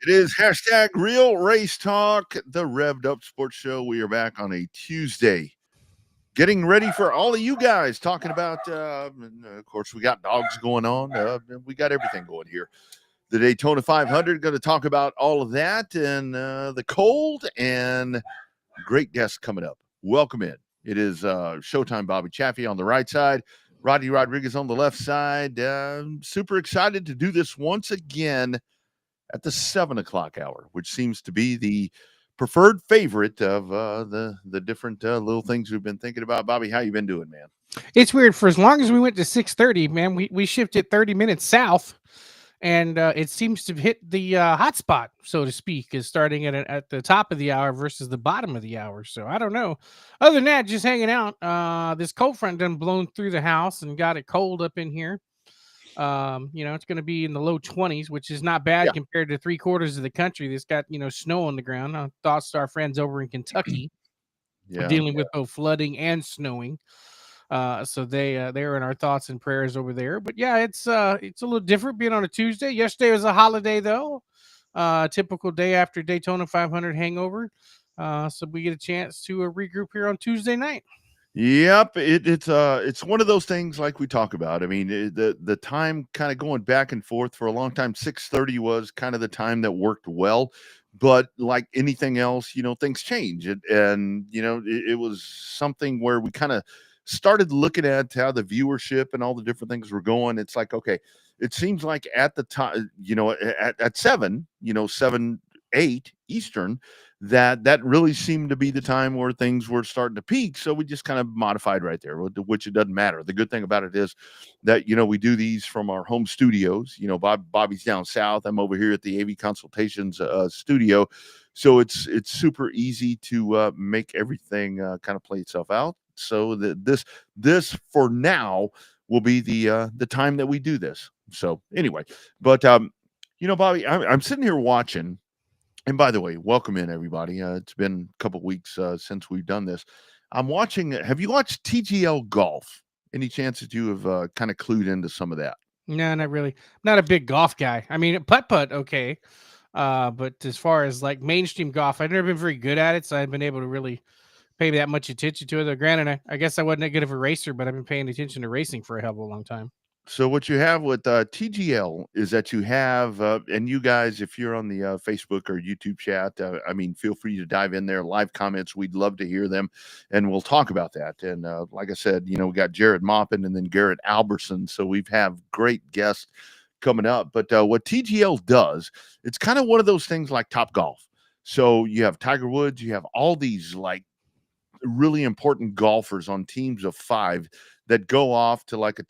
It is hashtag real race talk, the Revved Up Sports Show. We are back on a Tuesday, getting ready for all of you guys talking about, and of course, we got dogs going on. We got everything going here. The Daytona 500, going to talk about all of that and the cold and great guests coming up. Welcome in. It is Showtime Bobby Chaffee on the right side, Rodney Rodriguez on the left side. Super excited to do this once again at the 7 o'clock hour, which seems to be the preferred favorite of the different little things we've been thinking about. Bobby, how you been doing, man? It's weird. For as long as we went to 6:30, man, we shifted 30 minutes south, and it seems to hit the hot spot, so to speak, is starting at the top of the hour versus the bottom of the hour. So I don't know. Other than that, just hanging out. This cold front done blown through the house and got it cold up in here. It's going to be in the low 20s, which is not bad compared to 3/4 of the country that's got snow on the ground. Thoughts to our friends over in Kentucky, dealing with both flooding and snowing. So they're in our thoughts and prayers over there. But yeah, it's a little different being on a Tuesday. Yesterday was a holiday though, typical day after Daytona 500 hangover. So we get a chance to regroup here on Tuesday night. Yep, it's one of those things like we talk about. I mean, the time kind of going back and forth for a long time. 6:30 was kind of the time that worked well, but like anything else, things change. It was something where we kind of started looking at how the viewership and all the different things were going. It's like, okay, it seems like at the time, at 7, 7-8 Eastern, that really seemed to be the time where things were starting to peak. So we just kind of modified right there, which it doesn't matter. The good thing about it is that, we do these from our home studios. Bobby's down south. I'm over here at the AV Consultations studio. So it's super easy to make everything kind of play itself out. So this for now will be the time that we do this. So anyway, but Bobby, I'm sitting here watching. And by the way, welcome in everybody. It's been a couple of weeks since we've done this. I'm watching. Have you watched TGL Golf? Any chance that you have kind of clued into some of that? No, not really. Not a big golf guy. I mean, putt, okay. But as far as like mainstream golf, I've never been very good at it, so I've been able to really pay that much attention to it. Granted, I guess I wasn't that good of a racer, but I've been paying attention to racing for a hell of a long time. So what you have with TGL is that you have, and you guys, if you're on the Facebook or YouTube chat, feel free to dive in there, live comments. We'd love to hear them, and we'll talk about that. And like I said, we got Jared Maupin and then Garrett Alberson. So we have great guests coming up. But what TGL does, it's kind of one of those things like Top Golf. So you have Tiger Woods, you have all these like really important golfers on teams of 5 that go off to like a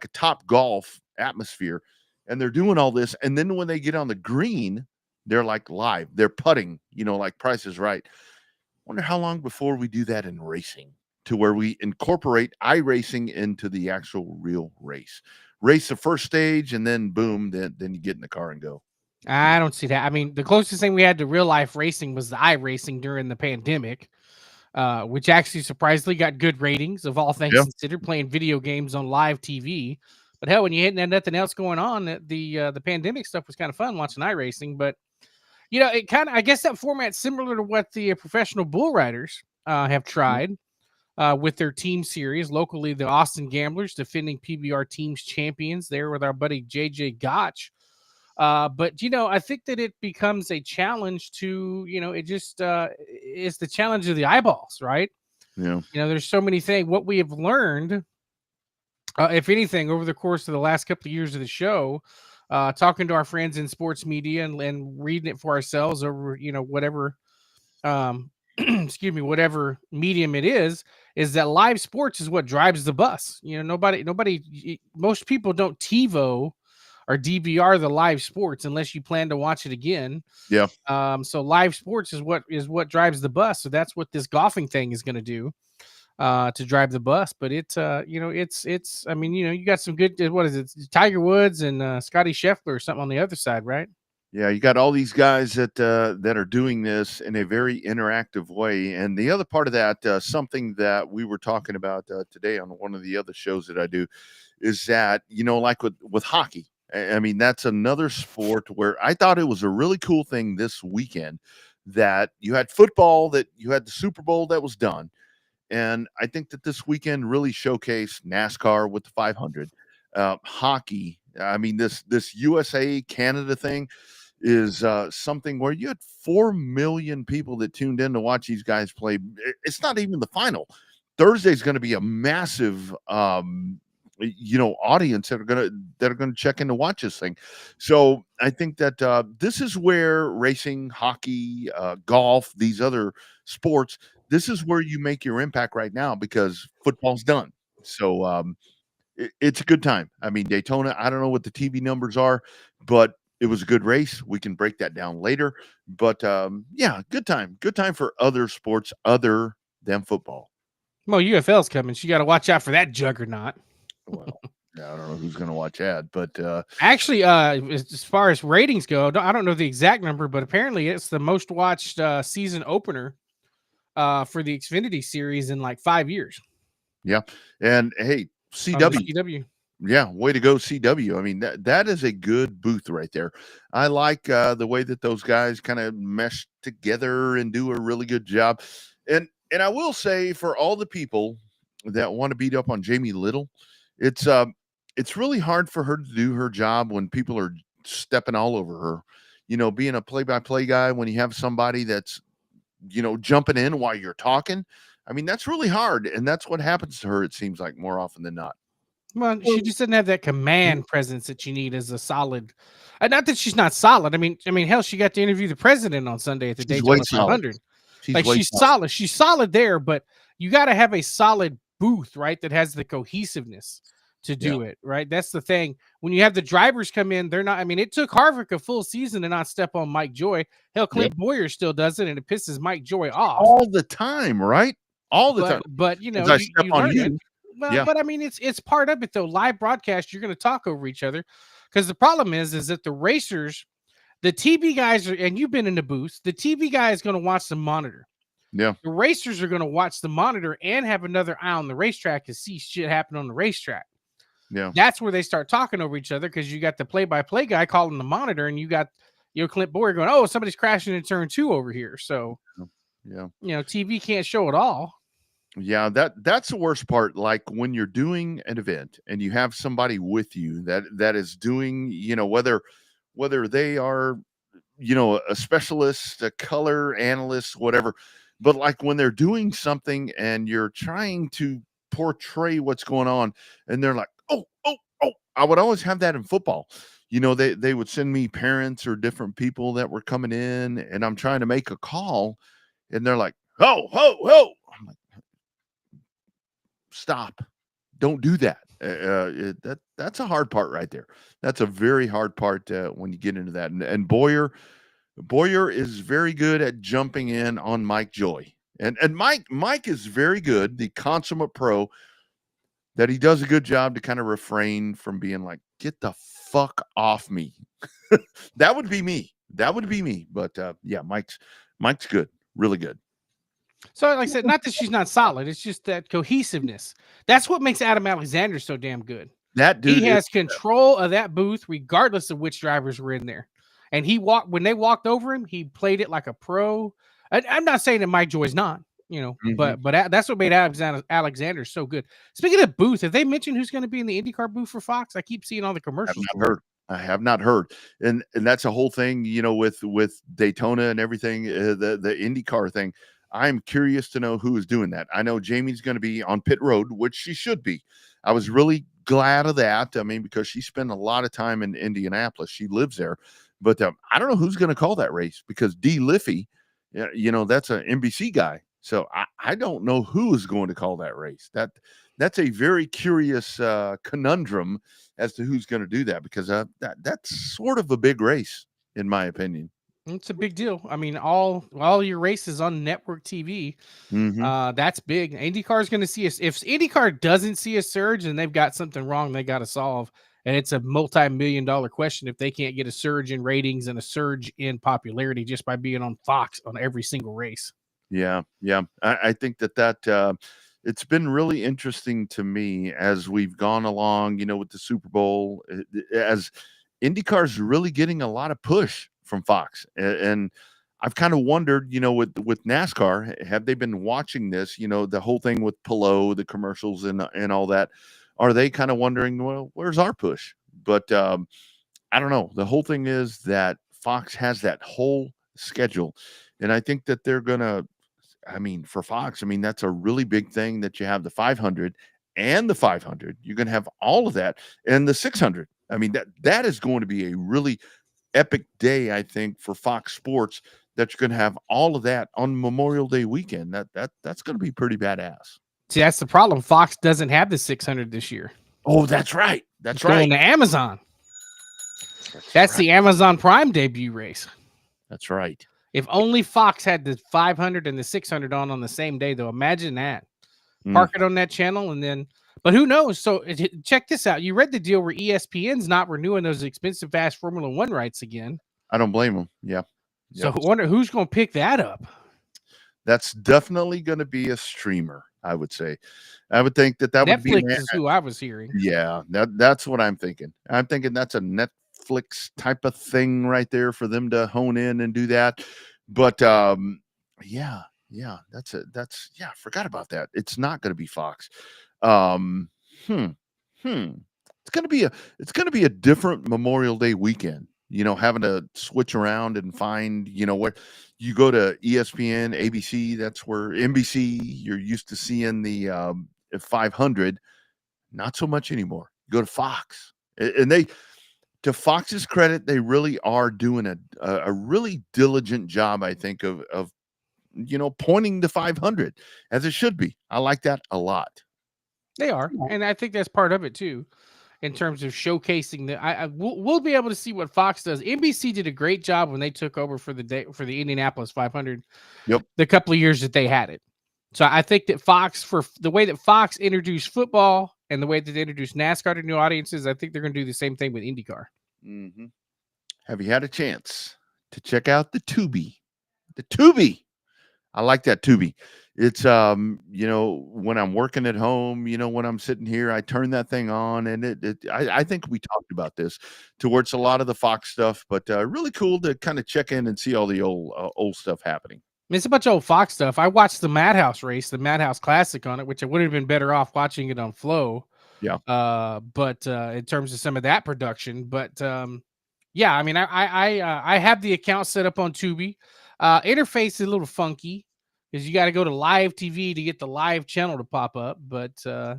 top golf atmosphere, and they're doing all this, and then when they get on the green, they're like live, they're putting, like Price is Right. Wonder how long before we do that in racing, to where we incorporate iRacing into the actual real race the first stage, and then boom, then you get in the car and go. I don't see that. I mean, the closest thing we had to real life racing was the iRacing during the pandemic. Which actually surprisingly got good ratings, of all things considered, playing video games on live TV. But hell, when you had nothing else going on, the pandemic stuff was kind of fun watching iRacing. But it kind of, I guess that format's similar to what the professional bull riders have tried with their team series locally. The Austin Gamblers, defending PBR teams champions, there with our buddy JJ Gotch. But I think that it becomes a challenge to, it just it's the challenge of the eyeballs, right? Yeah. There's so many things. What we have learned, if anything, over the course of the last couple of years of the show, talking to our friends in sports media and reading it for ourselves over, whatever, excuse me, whatever medium it is that live sports is what drives the bus. Most people don't TiVo or DVR the live sports unless you plan to watch it again. Yeah. So live sports is what drives the bus. So that's what this golfing thing is going to do to drive the bus. But it's you got some good, what is it? Tiger Woods and Scotty Scheffler or something on the other side, right? Yeah, you got all these guys that are doing this in a very interactive way. And the other part of that, something that we were talking about today on one of the other shows that I do, is that, like with hockey, I mean, that's another sport where I thought it was a really cool thing this weekend that you had football, that you had the Super Bowl that was done. And I think that this weekend really showcased NASCAR with the 500, hockey. I mean, this USA Canada thing is something where you had 4 million people that tuned in to watch these guys play. It's not even the final. Thursday's going to be a massive, audience that are gonna check in to watch this thing. So I think that this is where racing, hockey, golf, these other sports, this is where you make your impact right now because football's done. So it's a good time. I mean, Daytona, I don't know what the TV numbers are, but it was a good race. We can break that down later. But yeah, good time. Good time for other sports other than football. Well, UFL's coming. So you got to watch out for that juggernaut. Well, yeah, I don't know who's going to watch that, but Actually, as far as ratings go, I don't know the exact number, but apparently it's the most watched season opener for the Xfinity series in like 5 years. yeah. And hey, On CW. the CW. Yeah, way to go, CW. I mean, that is a good booth right there. I like the way that those guys kind of mesh together and do a really good job. And I will say, for all the people that want to beat up on Jamie Little, it's really hard for her to do her job when people are stepping all over her. Being a play-by-play guy when you have somebody that's jumping in while you're talking. I mean, that's really hard, and that's what happens to her. It seems like more often than not. Well, she just doesn't have that command presence that you need as a solid. Not that she's not solid. I mean, hell, she got to interview the president on Sunday at the She's way Daytona solid. 500. She's Like way she's solid. solid. She's solid there, but you got to have a solid booth, right? That has the cohesiveness to do it, right? That's the thing. When you have the drivers come in, they're not. I mean, it took Harvick a full season to not step on Mike Joy. Hell, Clint Boyer still does it, and it pisses Mike Joy off all the time, right? All the time. But you know, I you step on learn it. you. Well, Yeah. but I mean, it's part of it though. Live broadcast, you're going to talk over each other because the problem is that the racers, the TV guys are, and you've been in the booth. The TV guy is going to watch the monitor. Yeah. The racers are going to watch the monitor and have another eye on the racetrack to see shit happen on the racetrack. Yeah. That's where they start talking over each other because you got the play-by-play guy calling the monitor, and you got Clint Boyer going, "Oh, somebody's crashing in turn 2 over here." So, yeah, TV can't show it all. Yeah, that's the worst part. Like when you're doing an event and you have somebody with you that is doing, whether they are, a specialist, a color analyst, whatever. But like when they're doing something and you're trying to portray what's going on, and they're like, oh, oh, oh. I would always have that in football. They would send me parents or different people that were coming in, and I'm trying to make a call, and they're like, oh, ho, ho. I'm like, stop, don't do that. That's a hard part right there. That's a very hard part when you get into that. And Boyer is very good at jumping in on Mike Joy, and Mike is very good, the consummate pro, that he does a good job to kind of refrain from being like, get the fuck off me. That would be me. But yeah, Mike's good, really good. So, like I said, not that she's not solid. It's just that cohesiveness. That's what makes Adam Alexander so damn good. That dude, he has control of that booth, regardless of which drivers were in there. And when they walked over him, he played it like a pro. I'm not saying that Mike Joy's not, but that's what made Alexander so good. Speaking of booth, have they mentioned who's going to be in the IndyCar booth for Fox? I keep seeing all the commercials. I have not heard, and that's a whole thing, with Daytona and everything, the IndyCar thing. I'm curious to know who is doing that. I know Jamie's going to be on pit road, which she should be. I was really glad of that. I mean, because she spent a lot of time in Indianapolis. She lives there. But I don't know who's going to call that race because D. Liffey, that's an NBC guy. So I don't know who is going to call that race. That's a very curious conundrum as to who's going to do that because that's sort of a big race, in my opinion. It's a big deal. I mean, all your races on network TV, that's big. IndyCar is going to see us. If IndyCar doesn't see a surge, then they've got something wrong they got to solve. And it's a multi-million-dollar question if they can't get a surge in ratings and a surge in popularity just by being on Fox on every single race. Yeah. I think that it's been really interesting to me as we've gone along, with the Super Bowl, as IndyCar's really getting a lot of push from Fox, and I've kind of wondered, with NASCAR, have they been watching this? The whole thing with Pelot, the commercials, and all that. Are they kind of wondering, well, where's our push? But I don't know. The whole thing is that Fox has that whole schedule, and I think that they're gonna. I mean, for Fox, I mean that's a really big thing that you have the 500 and the 500. You're gonna have all of that and the 600. I mean that is going to be a really epic day, I think, for Fox Sports. That you're going to have all of that on Memorial Day weekend. That's going to be pretty badass. See, that's the problem. Fox doesn't have the 600 this year. Oh, that's right. It's going to Amazon. That's right. The Amazon Prime debut race. That's right. If only Fox had the 500 and the 600 on the same day, though. Imagine that. Park it on that channel and then. But who knows? So check this out. You read the deal where ESPN's not renewing those expensive fast Formula One rights again. I don't blame them. Yeah. So I wonder who's going to pick that up. That's definitely going to be a streamer, I would say. I would think that Netflix would be is who I was hearing. Yeah, that's what I'm thinking. I'm thinking that's a Netflix type of thing right there for them to hone in and do that. But yeah, that's I forgot about that. It's not going to be Fox. It's going to be a different Memorial Day weekend. Having to switch around and find, where you go to ESPN, ABC, that's where NBC, you're used to seeing the 500, not so much anymore. You go to Fox, and to Fox's credit, they really are doing a really diligent job, I think, of pointing the 500 as it should be. I like that a lot. They are, and I think that's part of it too. In terms of showcasing we'll be able to see what Fox does. NBC did a great job when they took over for the Indianapolis 500. Yep. The couple of years that they had it. So I think that Fox, for the way that Fox introduced football and the way that they introduced NASCAR to new audiences, I think they're going to do the same thing with IndyCar. Mm-hmm. Have you had a chance to check out the Tubi? The Tubi. I like that Tubi. It's when I'm working at home, when I'm sitting here, I turn that thing on, and I think we talked about this towards a lot of the Fox stuff, but really cool to kind of check in and see all the old stuff happening. It's a bunch of old Fox stuff. I watched the Madhouse race, the Madhouse Classic on it, which I would have been better off watching it on Flow. Yeah. But in terms of some of that production, yeah, I mean, I have the account set up on Tubi. Interface is a little funky because you got to go to live TV to get the live channel to pop up. But, I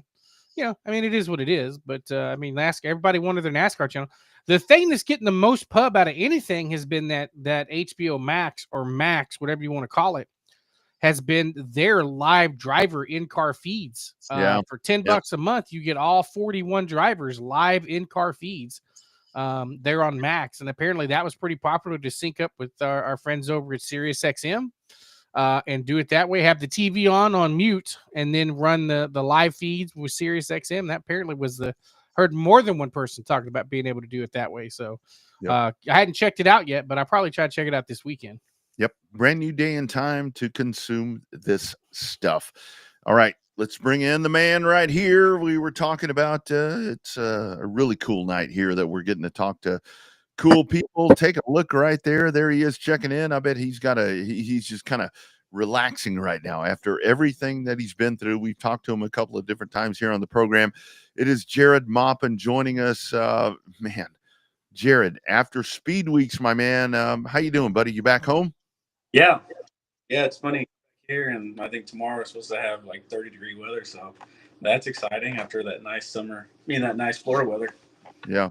mean, it is what it is. But, I mean, everybody wanted their NASCAR channel. The thing that's getting the most pub out of anything has been that HBO Max or Max, whatever you want to call it, has been their live driver in-car feeds. For $10 a month, you get all 41 drivers live in-car feeds. They're on Max, and apparently that was pretty popular to sync up with our friends over at SiriusXM and do it that way. Have the TV on mute, and then run the live feeds with SiriusXM. That apparently was heard more than one person talking about being able to do it that way. So I hadn't checked it out yet, but I'll probably try to check it out this weekend. Yep. Brand new day and time to consume this stuff. All right. Let's bring in the man right here. We were talking about it's a really cool night here that we're getting to talk to cool people. Take a look right there. There he is checking in. I bet he's just kind of relaxing right now after everything that he's been through. We've talked to him a couple of different times here on the program. It is Jared Maupin joining us. Man, Jared, after Speed Weeks, my man, how you doing, buddy? You back home? Yeah, it's funny here, and I think tomorrow we're supposed to have like 30-degree weather, so that's exciting after that nice summer, that nice Florida weather. Yeah.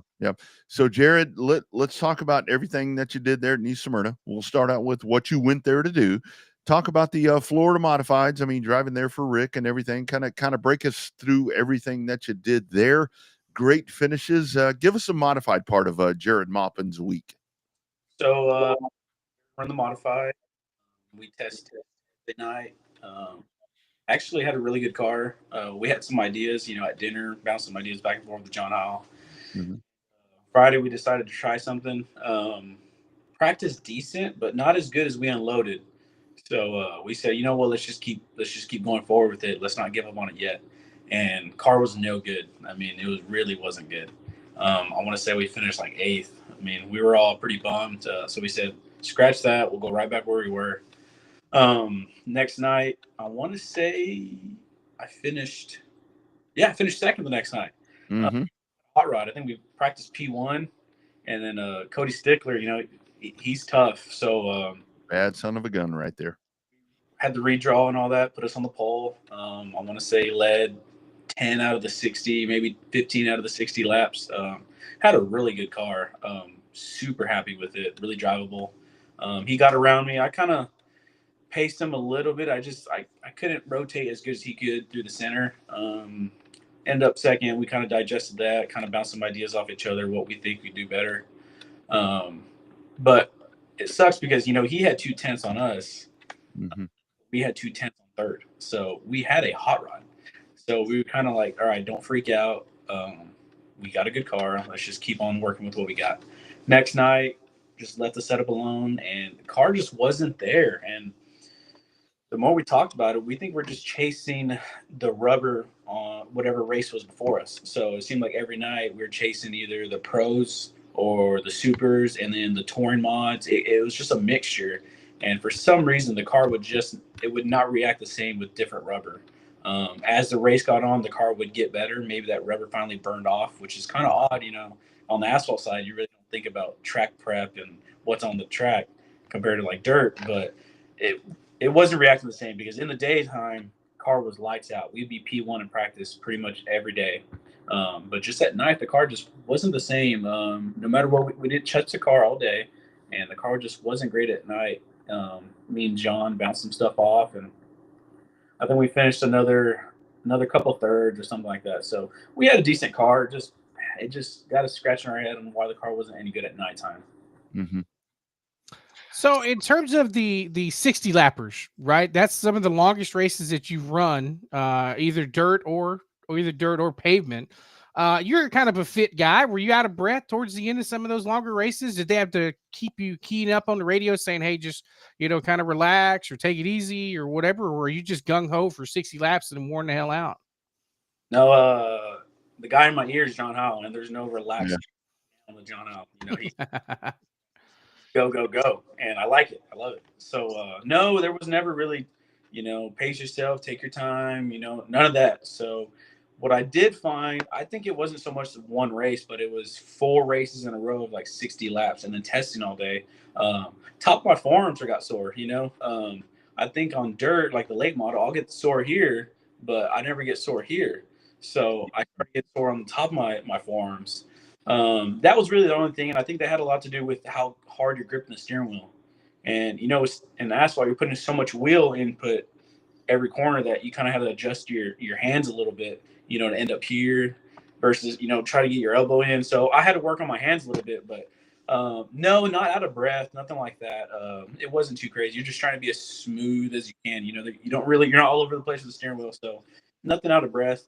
So Jared, let's talk about everything that you did there at New Smyrna. We'll start out with what you went there to do. Talk about the Florida Modifieds. I mean, driving there for Rick and everything. Kind of break us through everything that you did there. Great finishes. Give us a modified part of Jared Maupin's week. So run the modified. We tested the night. Actually had a really good car. We had some ideas, at dinner, bounced some ideas back and forth with John Howell. Mm-hmm. Friday, we decided to try something. Practice decent, but not as good as we unloaded. So we said, let's just keep going forward with it. Let's not give up on it yet. And car was no good. I mean, it really wasn't good. I want to say we finished like 8th. I mean, we were all pretty bummed. So we said, scratch that. We'll go right back where we were. Next night, I want to say I finished second the next night. Mm-hmm. Hot rod. I think we practiced P1, and then Cody Stickler. He's tough. So Bad son of a gun right there. had the redraw and all that. Put us on the pole. I want to say led 10 out of the 60, maybe 15 out of the 60 laps. Had a really good car. Super happy with it. Really drivable. He got around me. I kind of paced him a little bit. I couldn't rotate as good as he could through the center. End up second. We kind of digested that, kind of bounced some ideas off each other, what we think we do better. But it sucks because, he had 2/10 on us. Mm-hmm. We had 2/10 on third. So we had a hot rod. So we were kind of like, all right, don't freak out. We got a good car. Let's just keep on working with what we got. Next night, just let the setup alone. And the car just wasn't there. And the more we talked about it, we think we're just chasing the rubber on whatever race was before us. So it seemed like every night we were chasing either the pros or the supers and then the touring mods. It was just a mixture. And for some reason, the car would not react the same with different rubber. As the race got on, the car would get better. Maybe that rubber finally burned off, which is kind of odd. On the asphalt side, you really don't think about track prep and what's on the track compared to like dirt. But it wasn't reacting the same because in the daytime, car was lights out. We'd be P1 in practice pretty much every day. But just at night, the car just wasn't the same. No matter what, we did touch the car all day, and the car just wasn't great at night. Me and John bounced some stuff off, and I think we finished another couple thirds or something like that. So we had a decent car. It just got us scratching our head on why the car wasn't any good at nighttime. Mm-hmm. So in terms of the 60 lappers, right? That's some of the longest races that you've run, either dirt or pavement. You're kind of a fit guy. Were you out of breath towards the end of some of those longer races? Did they have to keep you keying up on the radio saying, hey, just, kind of relax or take it easy or whatever? Or were you just gung ho for 60 laps and worn the hell out? No, the guy in my ear is John Howell, and there's no relaxing with John Howell. He go, go, go. And I like it. I love it. So, no, there was never really, pace yourself, take your time, none of that. So what I did find, I think it wasn't so much one race, but it was 4 races in a row of like 60 laps and then testing all day. Top of my forearms got sore, I think on dirt, like the late model, I'll get sore here, but I never get sore here. So I get sore on the top of my forearms. That was really the only thing, and I think that had a lot to do with how hard you're gripping the steering wheel. And in the asphalt, you're putting so much wheel input every corner that you kind of have to adjust your hands a little bit, to end up here versus try to get your elbow in. So I had to work on my hands a little bit, but no, not out of breath, nothing like that. It wasn't too crazy. You're just trying to be as smooth as you can. You're not all over the place with the steering wheel, so nothing out of breath.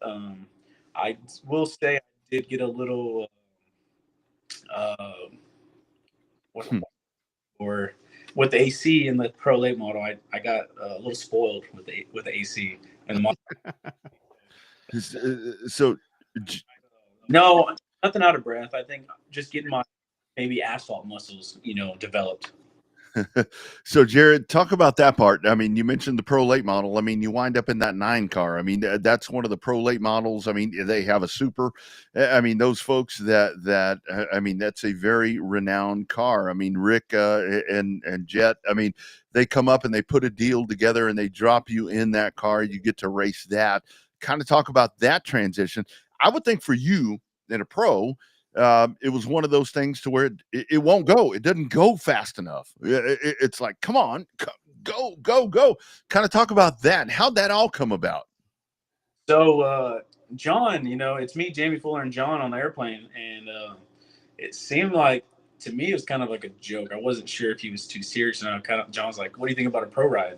I will say I did get a little. Or with the AC in the Pro Late model, I got a little spoiled with the AC and the model. So no, nothing out of breath. I think just getting my maybe asphalt muscles, developed. So Jared, talk about that part. I mean, you mentioned the Pro Late model. I mean, you wind up in that 9 car. I mean, that's one of the Pro Late models. I mean, they have a super. I mean, those folks that I mean, that's a very renowned car. I mean, Rick and Jet. I mean, they come up and they put a deal together and they drop you in that car. You get to race that. Kind of talk about that transition. I would think for you in a pro. It was one of those things to where it won't go. It doesn't go fast enough. It's like, come on, go. Kind of talk about that and how'd that all come about? So, John, it's me, Jamie Fuller, and John on the airplane. And it seemed like, to me, it was kind of like a joke. I wasn't sure if he was too serious. And John's like, what do you think about a pro ride?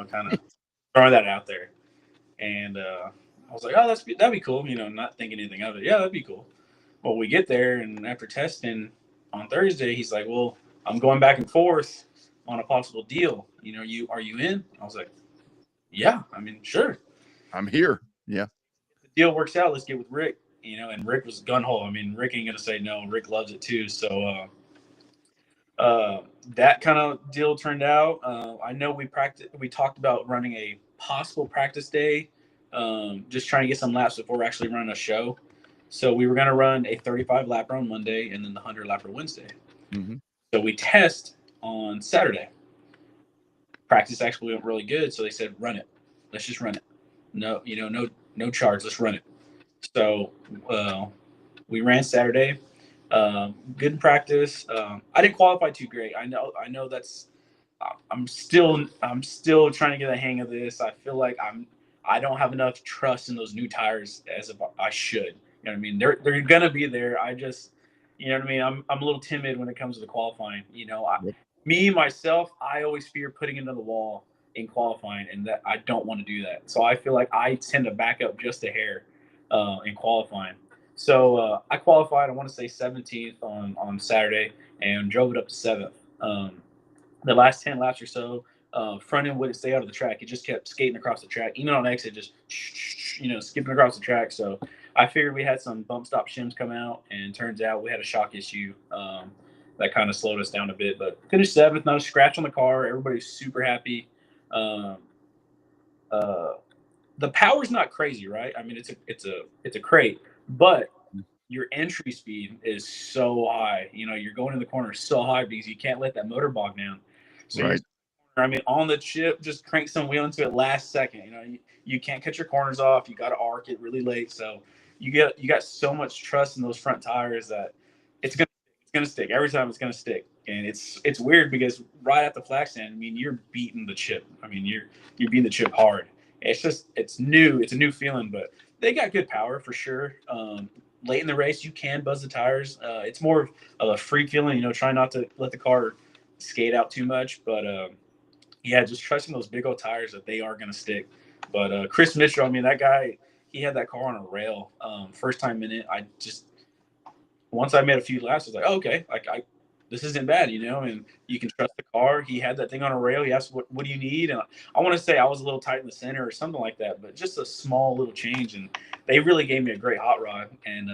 Kind of throwing that out there. And I was like, oh, that'd be cool. Not thinking anything of it. Yeah, that'd be cool. Well, we get there, and after testing on Thursday, he's like, well, I'm going back and forth on a possible deal. Are you in? I was like, yeah, I mean, sure. I'm here. Yeah. If the deal works out, let's get with Rick. you know, and Rick was gun ho. I mean, Rick ain't gonna say no. Rick loves it too. So that kind of deal turned out. I know we talked about running a possible practice day, just trying to get some laps before we're actually running a show. So we were going to run a 35 lap on Monday and then the 100 lap Wednesday. Mm-hmm. So we test on Saturday. Practice actually went really good. So they said, run it. Let's just run it. No, no charge. Let's run it. So we ran Saturday. Good in practice. I didn't qualify too great. I know that's. I'm still trying to get a hang of this. I feel like I don't have enough trust in those new tires as if I should. You know what I mean? They're gonna be there. I just, you know what I mean? I'm a little timid when it comes to the qualifying. You know, myself, I always fear putting into the wall in qualifying, and that I don't want to do that. So I feel like I tend to back up just a hair in qualifying. So I qualified, I want to say 17th on Saturday, and drove it up to 7th. The last 10 laps or so, front end wouldn't stay out of the track. It just kept skating across the track. Even on exit, just, skipping across the track. So I figured we had some bump stop shims come out, and turns out we had a shock issue that kind of slowed us down a bit. But finished 7th, not a scratch on the car. Everybody's super happy. The power's not crazy, right? I mean, it's a crate, but your entry speed is so high. You know, you're going in the corner so high because you can't let that motor bog down. So Right. I mean, on the chip, just crank some wheel into it last second. You know, you can't cut your corners off. You got to arc it really late. So you got so much trust in those front tires that it's gonna stick every time. It's gonna stick, and it's weird because right at the flag stand, I mean, you're beating the chip. I mean, you're beating the chip hard. It's new. It's a new feeling, but they got good power for sure. Late in the race, you can buzz the tires. It's more of a free feeling. You know, try not to let the car skate out too much, but yeah, just trusting those big old tires that they are going to stick. But Chris Mitchell, I mean, that guy, he had that car on a rail. First time in it, once I made a few laps, I was like, oh, okay, this isn't bad, you know, and you can trust the car. He had that thing on a rail. He asked, what do you need? And I want to say I was a little tight in the center or something like that, but just a small little change. And they really gave me a great hot rod. And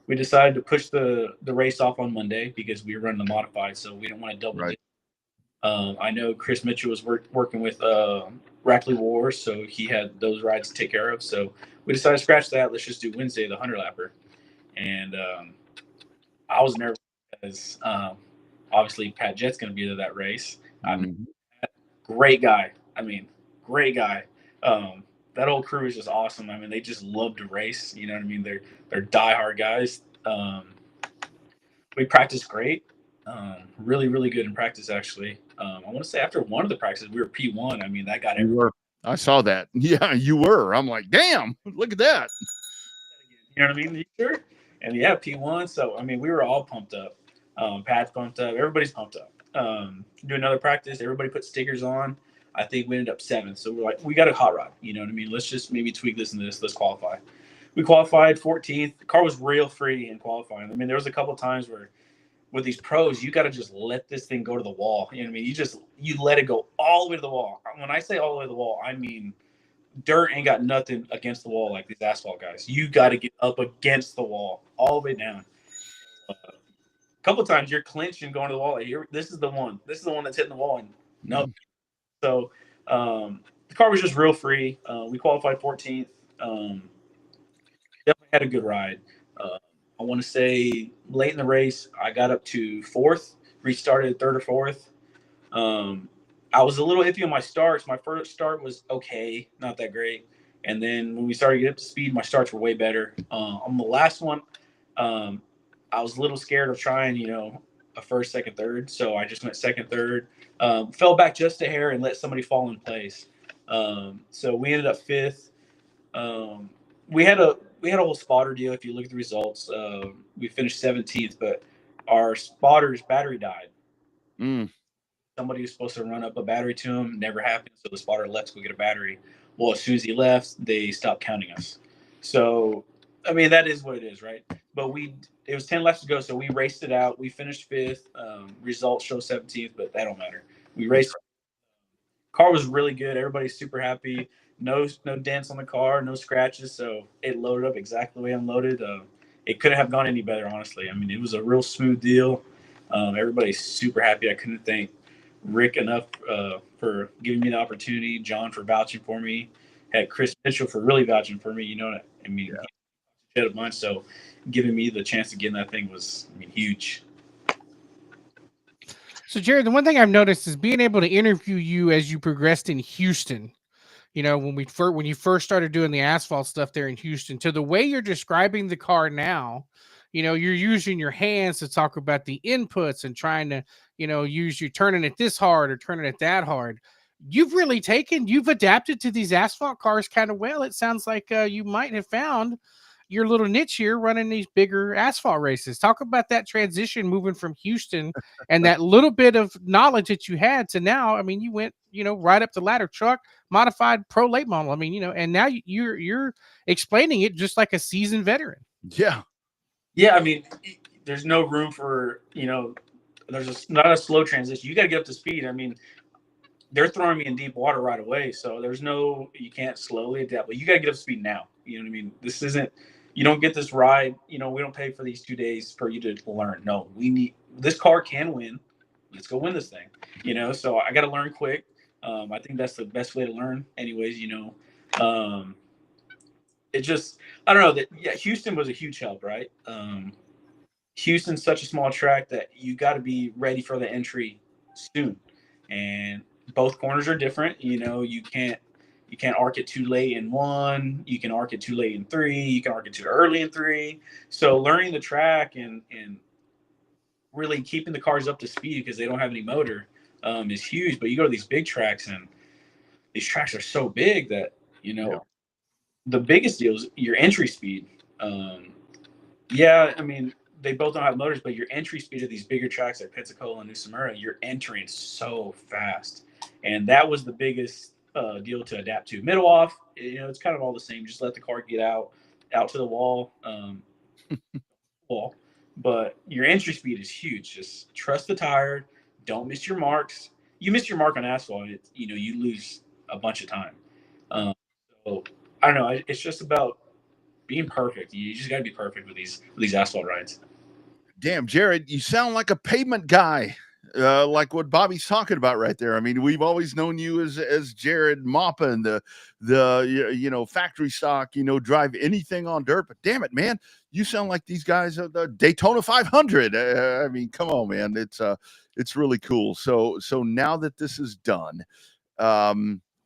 we decided to push the race off on Monday because we were running the modified, so we don't want to double dip. I know Chris Mitchell was working with Rackley Wars, so he had those rides to take care of. So we decided to scratch that. Let's just do Wednesday, the 100 lapper. And I was nervous because obviously Pat Jett's going to be there that race. Great guy. I mean, great guy. That whole crew is just awesome. I mean, they just love to race. You know what I mean? They're diehard guys. We practiced great. Really, really good in practice, actually. I want to say after one of the practices, we were P1. I mean, that got everyone. I saw that. Yeah, you were. I'm like, damn, look at that. You know what I mean? You sure? And yeah, P1. So, I mean, we were all pumped up. Pat's pumped up. Everybody's pumped up. Do another practice. Everybody put stickers on. I think we ended up 7th. So we're like, we got a hot rod. You know what I mean? Let's just maybe tweak this and this. Let's qualify. We qualified 14th. The car was real free in qualifying. I mean, there was a couple of times where with these pros, you got to just let this thing go to the wall. You know what I mean? You let it go all the way to the wall. When I say all the way to the wall, I mean dirt ain't got nothing against the wall like these asphalt guys. You got to get up against the wall all the way down. A couple of times you're clinching going to the wall. Like, this is the one. This is the one that's hitting the wall. And no. So the car was just real free. We qualified 14th. Definitely had a good ride. I want to say late in the race, I got up to 4th, restarted 3rd or 4th. I was a little iffy on my starts. My first start was okay, not that great. And then when we started to get up to speed, my starts were way better. On the last one, I was a little scared of trying, a first, second, third. So I just went second, third, fell back just a hair and let somebody fall in place. So we ended up 5th. We had a whole spotter deal. If you look at the results, we finished 17th, but our spotter's battery died. Somebody was supposed to run up a battery to him. Never happened. So the spotter left to go get a battery. Well, as soon as he left, they stopped counting us. So, I mean, that is what it is, right? But it was 10 laps to go. So we raced it out. We finished 5th. Results show 17th, but that don't matter. We raced. car was really good. Everybody's super happy. No dents on the car, no scratches. So it loaded up exactly the way unloaded. It couldn't have gone any better, honestly. I mean, it was a real smooth deal. Everybody's super happy. I couldn't thank Rick enough for giving me the opportunity. John for vouching for me. Had Chris Mitchell for really vouching for me. You know, I mean, Yeah. he shed a bunch. So giving me the chance to get in that thing was, I mean, huge. So, Jared, the one thing I've noticed is being able to interview you as you progressed in Houston. You know, when you first started doing the asphalt stuff there in Houston, to the way you're describing the car now, you know, you're using your hands to talk about the inputs and trying to, you know, use you turning it this hard or turning it that hard. You've adapted to these asphalt cars kind of well. It sounds like you might have found your little niche here running these bigger asphalt races. Talk about that transition moving from Houston and that little bit of knowledge that you had to now. I mean, you went, you know, right up the ladder, truck, modified, pro late model. I mean, you know, and now you're explaining it just like a seasoned veteran. Yeah. Yeah, I mean, there's no room for, you know, not a slow transition. You got to get up to speed. I mean, they're throwing me in deep water right away, so you can't slowly adapt, but you got to get up to speed now. You know what I mean? This isn't, you don't get this ride. You know, we don't pay for these 2 days for you to learn. No, this car can win. Let's go win this thing. You know, so I got to learn quick. I think that's the best way to learn, anyways. You know, it just, I don't know that. Yeah, Houston was a huge help, right? Houston's such a small track that you got to be ready for the entry soon, and both corners are different. You know, you can't arc it too late in one. You can arc it too late in three. You can arc it too early in three. So learning the track and really keeping the cars up to speed because they don't have any motor is huge. But you go to these big tracks, and these tracks are so big that, you know, the biggest deal is your entry speed. Yeah, I mean, they both don't have motors, but your entry speed of these bigger tracks like Pensacola and New Smyrna, you're entering so fast. And that was the biggest deal to adapt to. Middle off, you know, it's kind of all the same. Just let the car get out to the wall. But your entry speed is huge. Just trust the tire. Don't miss your marks. You miss your mark on asphalt, you know, you lose a bunch of time. So I don't know. It's just about being perfect. You just got to be perfect with these asphalt rides. Damn, Jared, you sound like a pavement guy, like what Bobby's talking about right there. I mean, we've always known you as Jared Maupin, you know, factory stock, you know, drive anything on dirt. But damn it, man, you sound like these guys are the Daytona 500. I mean, come on, man, it's really cool. So now that this is done,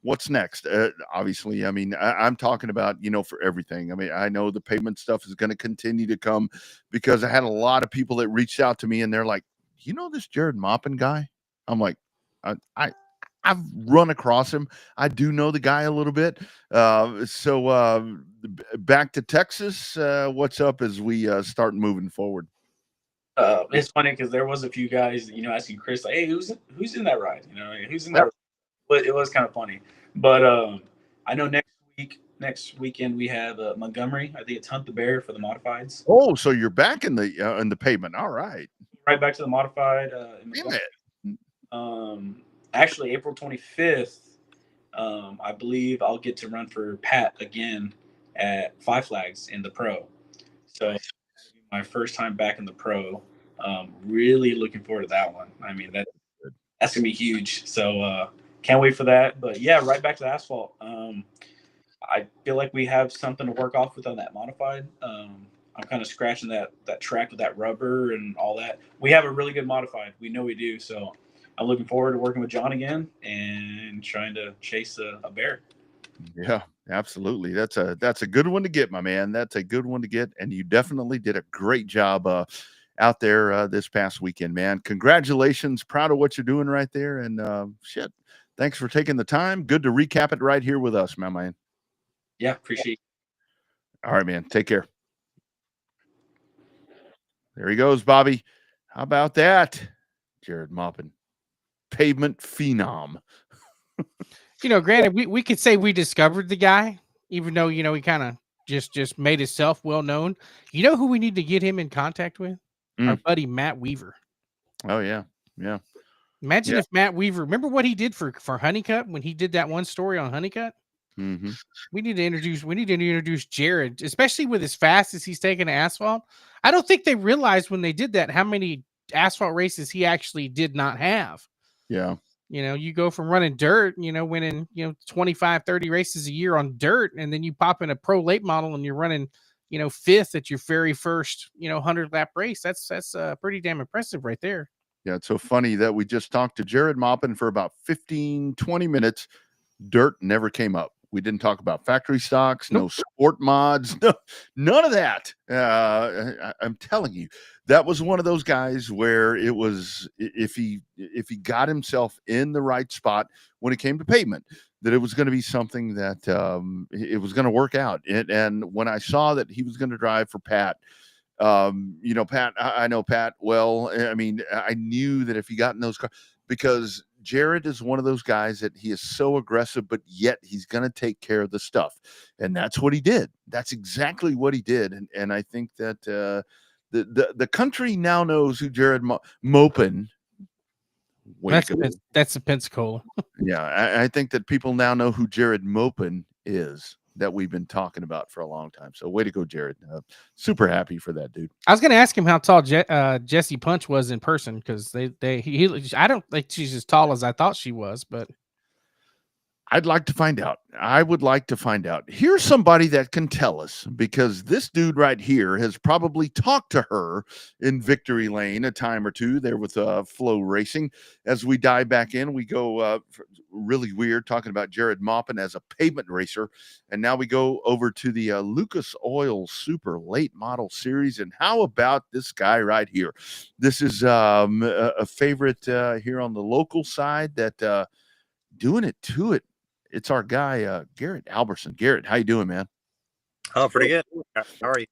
what's next? Obviously, I mean, I'm talking about, you know, for everything. I mean, I know the payment stuff is going to continue to come because I had a lot of people that reached out to me and they're like, you know, this Jared Maupin guy? I'm like, I've run across him. I do know the guy a little bit. Back to Texas. What's up as we start moving forward? It's funny because there was a few guys, you know, asking Chris, like, hey, who's in that ride? You know, who's in that ride? But it was kind of funny. But I know next weekend we have Montgomery. I think it's Hunt the Bear for the modifieds. Oh, so you're back in the pavement. All right. Right back to the modified. Damn it. Actually, April 25th, I believe I'll get to run for Pat again at Five Flags in the pro. So my first time back in the pro. Really looking forward to that one. I mean, that's gonna be huge. So can't wait for that. But yeah, right back to the asphalt. I feel like we have something to work off with on that modified. I'm kind of scratching that track with that rubber and all that. We have a really good modified. We know we do. So I'm looking forward to working with John again and trying to chase a bear. Yeah, absolutely. That's a good one to get, my man. That's a good one to get. And you definitely did a great job out there this past weekend, man. Congratulations. Proud of what you're doing right there. And shit, thanks for taking the time. Good to recap it right here with us, my man. Yeah, appreciate it. All right, man. Take care. There he goes, Bobby. How about that? Jared Maupin, pavement phenom. You know, granted, we could say we discovered the guy, even though, you know, he kind of just made himself well known. You know who we need to get him in contact with? Our buddy Matt Weaver. Oh yeah, yeah. Imagine if Matt Weaver, remember what he did for Honeycutt when he did that one story on Honeycutt? Mm-hmm. We need to introduce Jared, especially with as fast as he's taking asphalt. I don't think they realized when they did that how many asphalt races he actually did not have. Yeah. You know, you go from running dirt, winning, 25, 30 races a year on dirt, and then you pop in a pro late model and you're running, fifth at your very first, 100 lap race. That's pretty damn impressive right there. Yeah, it's so funny that we just talked to Jared Maupin for about 15, 20 minutes. Dirt never came up. We didn't talk about factory stocks, no sport mods, none of that. I'm telling you, that was one of those guys where it was, if he got himself in the right spot when it came to pavement, that it was going to be something that it was going to work out. And when I saw that he was going to drive for Pat, Pat, I know Pat well. I mean, I knew that if he got in those cars, because Jared is one of those guys that he is so aggressive, but yet he's going to take care of the stuff. And that's what he did. That's exactly what he did. And I think that the country now knows who Jared Maupin. That's a Pensacola. Yeah, I think that people now know who Jared Maupin is, that we've been talking about for a long time. So way to go, Jared. Super happy for that dude. I was going to ask him how tall Jessie Punch was in person, because I don't think she's as tall as I thought she was, but I'd like to find out. I would like to find out. Here's somebody that can tell us, because this dude right here has probably talked to her in Victory Lane a time or two there with Flow Racing. As we dive back in, we go really weird talking about Jared Maupin as a pavement racer. And now we go over to the Lucas Oil Super Late Model Series. And how about this guy right here? This is a favorite here on the local side that doing it to it. It's our guy, Garrett Alberson. Garrett, how you doing, man? Oh, pretty good. How are you?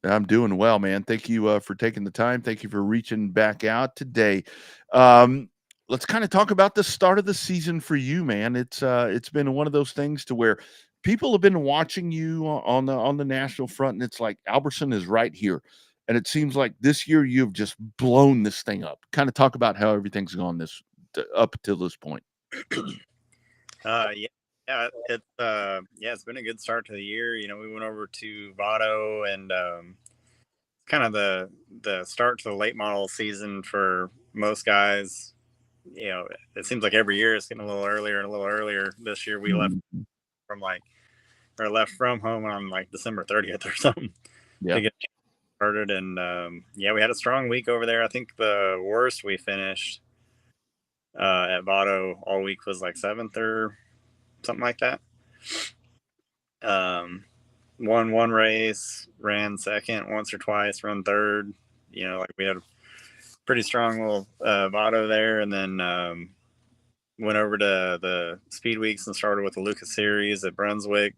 I'm doing well, man. Thank you for taking the time. Thank you for reaching back out today. Let's kind of talk about the start of the season for you, man. It's been one of those things to where people have been watching you on the national front, and it's like Alberson is right here. And it seems like this year you've just blown this thing up. Kind of talk about how everything's gone up till this point. It's been a good start to the year. We went over to Vado, and kind of the start to the late model season for most guys. It seems like every year it's getting a little earlier and a little earlier. This year we left from home on like December 30th or something to get started. And we had a strong week over there. I think the worst we finished at Vado all week was like 7th or something like that. Won one race, ran second once or twice, run third. Like we had a pretty strong little Vado there, and then went over to the Speed Weeks and started with the Lucas Series at Brunswick.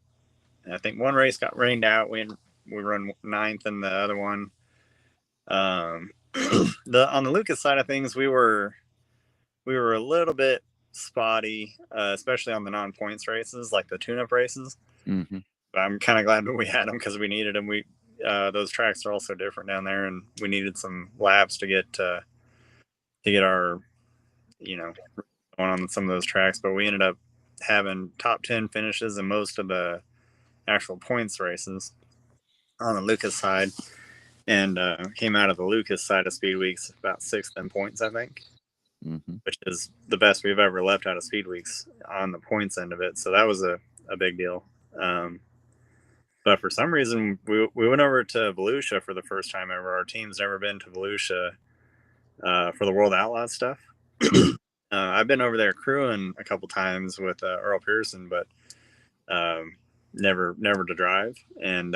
And I think one race got rained out. We run 9th in the other one. On the Lucas side of things, we were a little bit spotty, especially on the non-points races, like the tune-up races. Mm-hmm. But I'm kind of glad that we had them, because we needed them. Those tracks are also different down there, and we needed some laps to get our, going on some of those tracks. But we ended up having top 10 finishes in most of the actual points races on the Lucas side, and came out of the Lucas side of Speed Weeks about 6th in points, I think. Mm-hmm. Which is the best we've ever left out of Speed Weeks on the points end of it. So that was a big deal. But for some reason, we went over to Volusia for the first time ever. Our team's never been to Volusia for the World Outlaws stuff. I've been over there crewing a couple times with Earl Pearson, but never to drive. And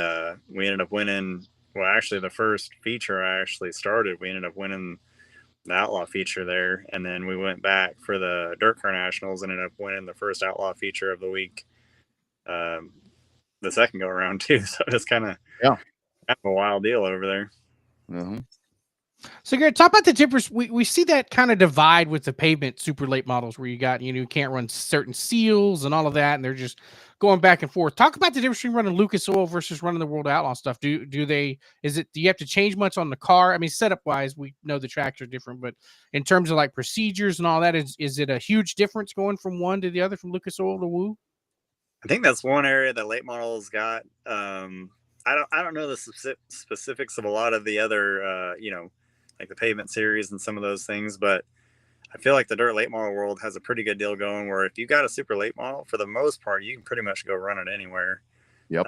we ended up winning. Well, actually, the first feature I actually started, we ended up winning the Outlaw feature there, and then we went back for the Dirt Car Nationals and ended up winning the first Outlaw feature of the week, the second go around too. So it's kind of a wild deal over there. Mm-hmm. So, Garrett, talk about the difference. We see that kind of divide with the pavement super late models where you got, you can't run certain seals and all of that, and they're just going back and forth. Talk about the difference between running Lucas Oil versus running the World Outlaw stuff. Do you have to change much on the car? I mean, setup wise, we know the tracks are different, but in terms of like procedures and all that, is it a huge difference going from one to the other, from Lucas Oil to Woo? I think that's one area that late models got. I don't know the specifics of a lot of the other, like the pavement series and some of those things, but I feel like the dirt late model world has a pretty good deal going where if you got a super late model, for the most part, you can pretty much go run it anywhere. Yep.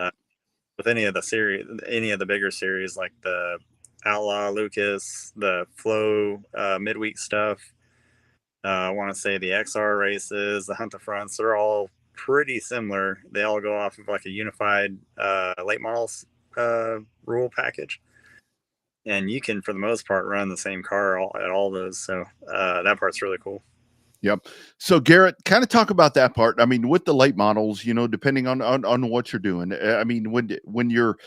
With any of the bigger series like the Outlaw, Lucas, the Flow midweek stuff. I want to say the XR races, the Hunt the Fronts, they're all pretty similar. They all go off of like a unified late models rule package. And you can, for the most part, run the same car at all those. So that part's really cool. Yep. So Garrett, kind of talk about that part. I mean, with the late models, depending on what you're doing. I mean, when you're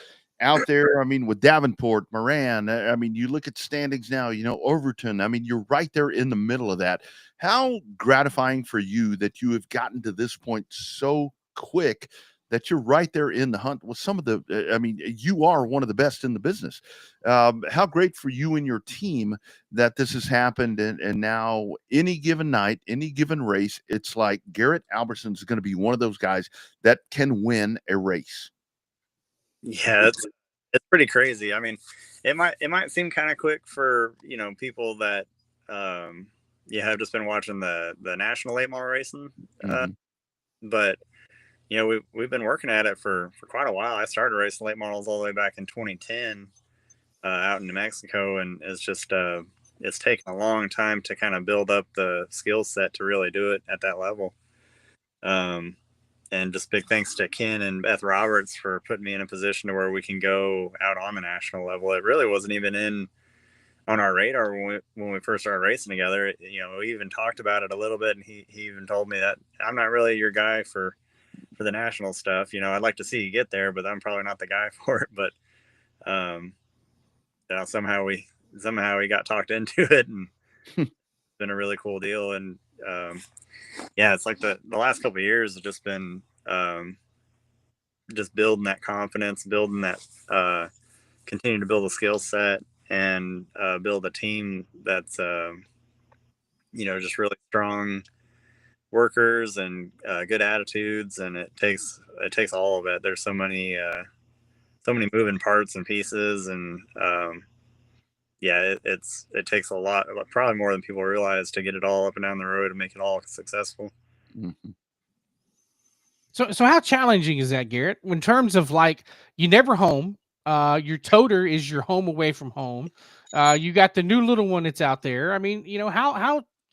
out there, I mean, with Davenport, Moran, I mean, you look at standings now, Overton. I mean, you're right there in the middle of that. How gratifying for you that you have gotten to this point so quick that you're right there in the hunt with some of the, I mean, you are one of the best in the business. How great for you and your team that this has happened. And now any given night, any given race, it's like Garrett Albertson is going to be one of those guys that can win a race. Yeah, it's pretty crazy. I mean, it might seem kind of quick for, people that, have just been watching the national late model racing. But we've been working at it for quite a while. I started racing late models all the way back in 2010 out in New Mexico, and it's just it's taken a long time to kind of build up the skill set to really do it at that level. And just big thanks to Ken and Beth Roberts for putting me in a position to where we can go out on the national level. It really wasn't even on our radar when we first started racing together. We even talked about it a little bit, and he even told me that I'm not really your guy for the national stuff. I'd like to see you get there, but I'm probably not the guy for it. But somehow we got talked into it, and it's been a really cool deal. And it's like the last couple of years have just been just building that confidence, building that continue to build a skill set, and build a team that's just really strong workers and good attitudes. And it takes all of it. There's so many moving parts and pieces, and it takes a lot, probably more than people realize, to get it all up and down the road and make it all successful. Mm-hmm. So how challenging is that, Garrett? In terms of like, you never home, your toter is your home away from home. You got the new little one that's out there. I mean,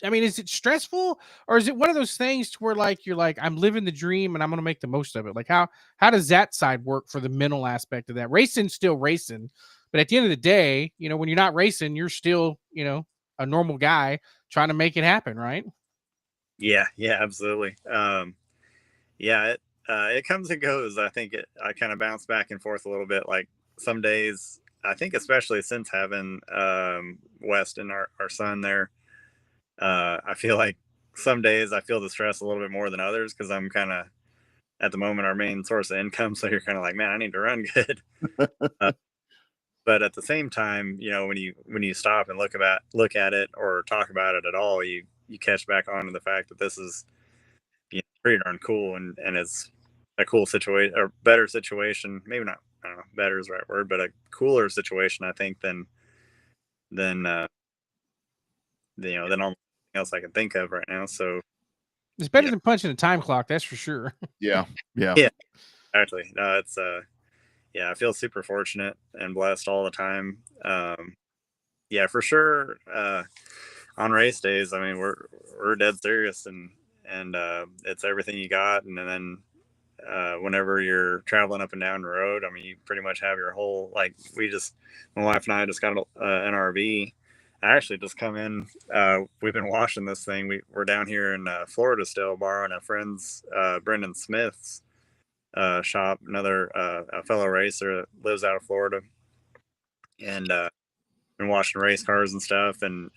I mean, is it stressful, or is it one of those things to where like you're like, I'm living the dream and I'm going to make the most of it? Like how does that side work for the mental aspect of that? Racing's still racing, but at the end of the day, when you're not racing, you're still, a normal guy trying to make it happen, right? Yeah, absolutely. It comes and goes. I think I kind of bounce back and forth a little bit. Like some days, I think especially since having West and our son there, I feel like some days I feel the stress a little bit more than others, because I'm kind of at the moment our main source of income. So you're kind of like, man, I need to run good. But at the same time, when you stop and look at it or talk about it at all, you catch back on to the fact that this is pretty darn cool, and it's a cool situation, or better situation. Maybe not, I don't know, better is the right word, but a cooler situation, I think, than all else I can think of right now. So it's better than punching a time clock, that's for sure. Yeah. Actually, no, it's I feel super fortunate and blessed all the time. For sure. On race days, I mean, we're dead serious, and it's everything you got. And then whenever you're traveling up and down the road, I mean, you pretty much have your whole, like, my wife and I just got an RV. I actually just come in. We've been washing this thing. We're down here in Florida still, borrowing a friend's, Brendan Smith's shop, another a fellow racer that lives out of Florida. And been washing race cars and stuff, and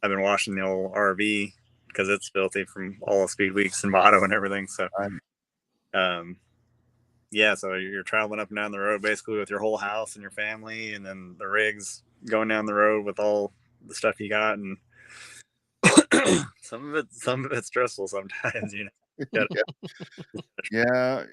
I've been washing the old RV because it's filthy from all the speed weeks and Motto and everything. So, yeah, so you're traveling up and down the road basically with your whole house and your family, and then the rigs going down the road with all the stuff you got, and some of it's stressful sometimes, you know. Yeah.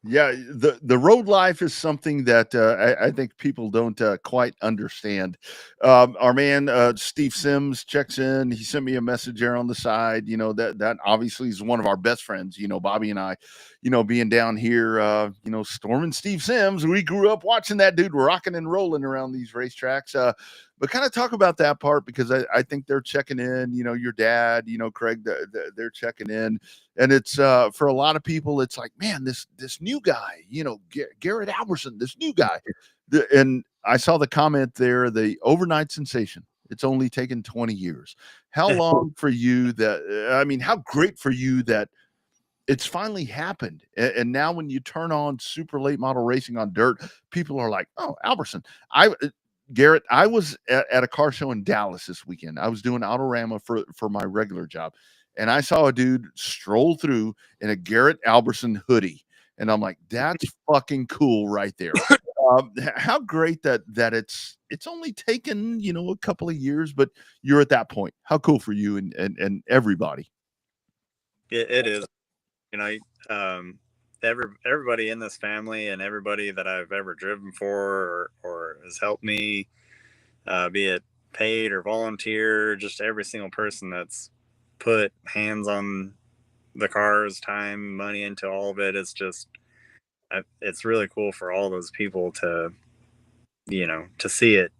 The road life is something that I think people don't quite understand. Our man Steve Sims checks in. He sent me a message there on the side. You know, that obviously is one of our best friends. You know, Bobby and I, you know, being down here, you know, storming Steve Sims. We grew up watching that dude rocking and rolling around these racetracks. But kind of talk about that part, because I think they're checking in. You know, your dad, you know, Craig, they're checking in. And it's for a lot of people, it's like, man, this new guy, you know, Garrett Alberson, this new guy. And I saw the comment there, the overnight sensation. It's only taken 20 years. How long for you that, I mean, how great for you that it's finally happened. And now when you turn on super late model racing on dirt, people are like, oh, Alberson. Garrett, I was at a car show in Dallas this weekend. I was doing Autorama for my regular job. And I saw a dude stroll through in a Garrett Alberson hoodie. And I'm like, that's fucking cool right there. How great that it's only taken, you know, a couple of years, but you're at that point. How cool for you and everybody. It is, you know, everybody in this family and everybody that I've ever driven for or has helped me, be it paid or volunteer, just every single person that's put hands on the cars, time, money into all of it. It's just, it's really cool for all those people to, you know, to see it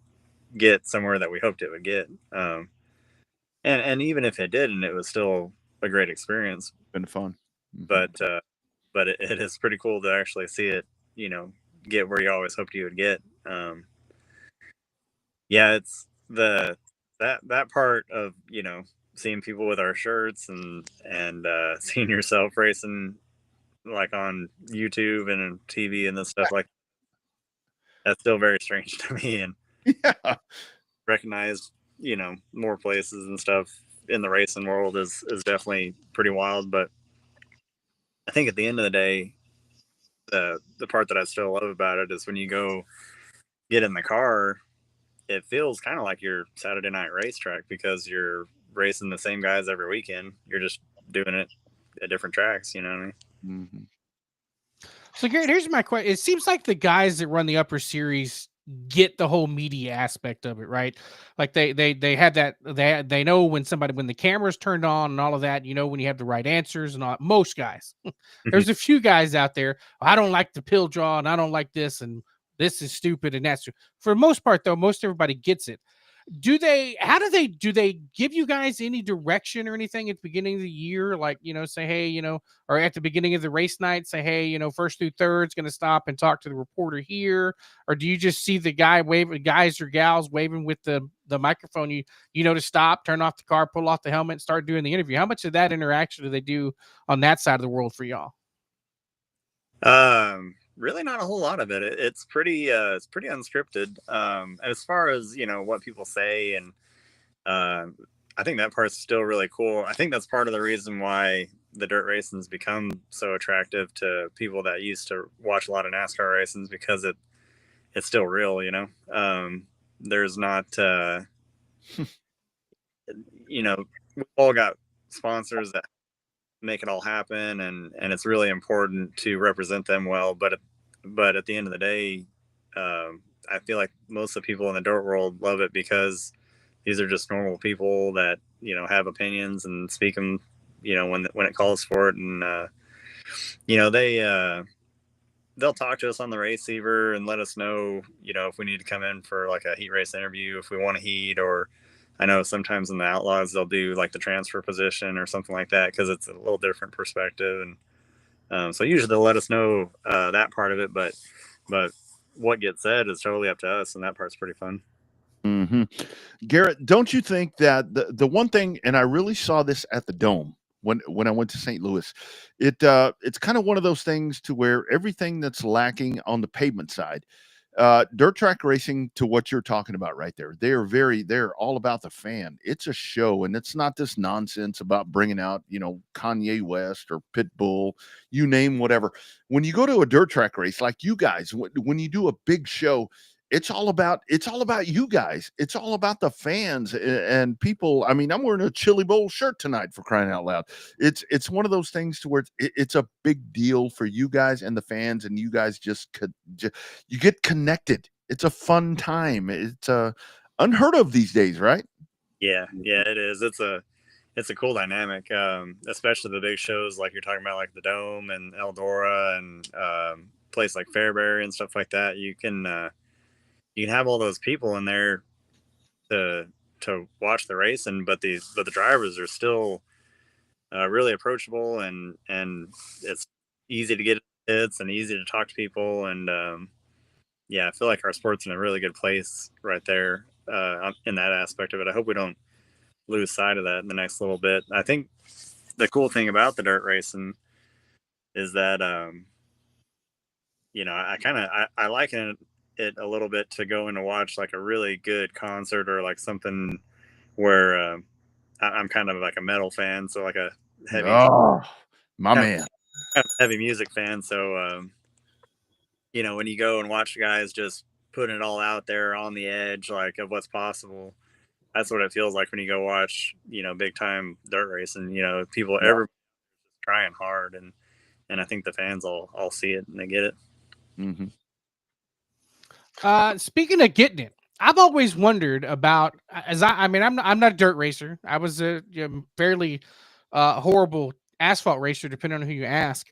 get somewhere that we hoped it would get. And even if it didn't, it was still a great experience. Been fun. But it is pretty cool to actually see it, you know, get where you always hoped you would get. Yeah, it's that part of, you know, seeing people with our shirts and seeing yourself racing like on YouTube and TV and this stuff, like that's still very strange to me, and Yeah. recognize, you know, more places and stuff in the racing world is definitely pretty wild. But I think at the end of the day, the part that I still love about it is when you go get in the car, it feels kind of like your Saturday night racetrack, because you're racing the same guys every weekend. You're just doing it at different tracks, you know what I mean? Mm-hmm. So Garrett, here's my question. It seems like the guys that run the upper series get the whole media aspect of it, right? Like they had that, they know when the camera's turned on and all of that, you know, when you have the right answers and all. Most guys. There's a few guys out there, I don't like the pill draw and I don't like this and this is stupid and that's true. For the most part though, most everybody gets it. Do they give you guys any direction or anything at the beginning of the year? Like, you know, say, hey, you know, or at the beginning of the race night, say, hey, you know, first through third's going to stop and talk to the reporter here. Or do you just see the guys or gals waving with the microphone, you know, to stop, turn off the car, pull off the helmet and start doing the interview? How much of that interaction do they do on that side of the world for y'all? Really not a whole lot of it. It's pretty unscripted. As far as, you know, what people say, and I think that part's still really cool. I think that's part of the reason why the dirt racing's become so attractive to people that used to watch a lot of NASCAR races, because it's still real, you know. There's not, you know, we've all got sponsors that make it all happen, and it's really important to represent them well. But at the end of the day, I feel like most of the people in the dirt world love it because these are just normal people that, you know, have opinions and speak them, you know, when it calls for it. And you know, they'll talk to us on the receiver and let us know, you know, if we need to come in for like a heat race interview, if we want to heat. Or I know sometimes in the Outlaws they'll do like the transfer position or something like that, because it's a little different perspective. And so usually they'll let us know that part of it, but what gets said is totally up to us, and that part's pretty fun. Mm-hmm. Garrett, don't you think that the one thing, and I really saw this at the Dome when I went to St. Louis, it's kind of one of those things to where everything that's lacking on the pavement side, Dirt track racing, to what you're talking about right there, they're all about the fan. It's a show, and it's not this nonsense about bringing out, Kanye West or Pitbull, you name whatever. When you go to a dirt track race like you guys, when you do a big show, it's all about you guys. It's all about the fans and people. I mean, I'm wearing a Chili Bowl shirt tonight, for crying out loud. It's one of those things to where it's a big deal for you guys and the fans, and you guys you get connected. It's a fun time. It's unheard of these days, right? Yeah, it is. It's a cool dynamic, especially the big shows like you're talking about, like the Dome and Eldora and place like Fairbury and stuff like that. You can have all those people in there to watch the race, but the drivers are still really approachable, and it's easy to get hits and easy to talk to people, and I feel like our sport's in a really good place right there in that aspect of it. I hope we don't lose sight of that in the next little bit. I think the cool thing about the dirt racing is that I liken it a little bit to going to watch like a really good concert, or like something where I'm kind of like a metal fan, so like a heavy man, heavy music fan. So when you go and watch guys just putting it all out there on the edge, like, of what's possible, that's what it feels like when you go watch, big time dirt racing. People, everybody's trying hard, and I think the fans all see it and they get it. Mm-hmm. Speaking of getting it, I've always wondered about, I'm not a dirt racer. I was a fairly horrible asphalt racer, depending on who you ask.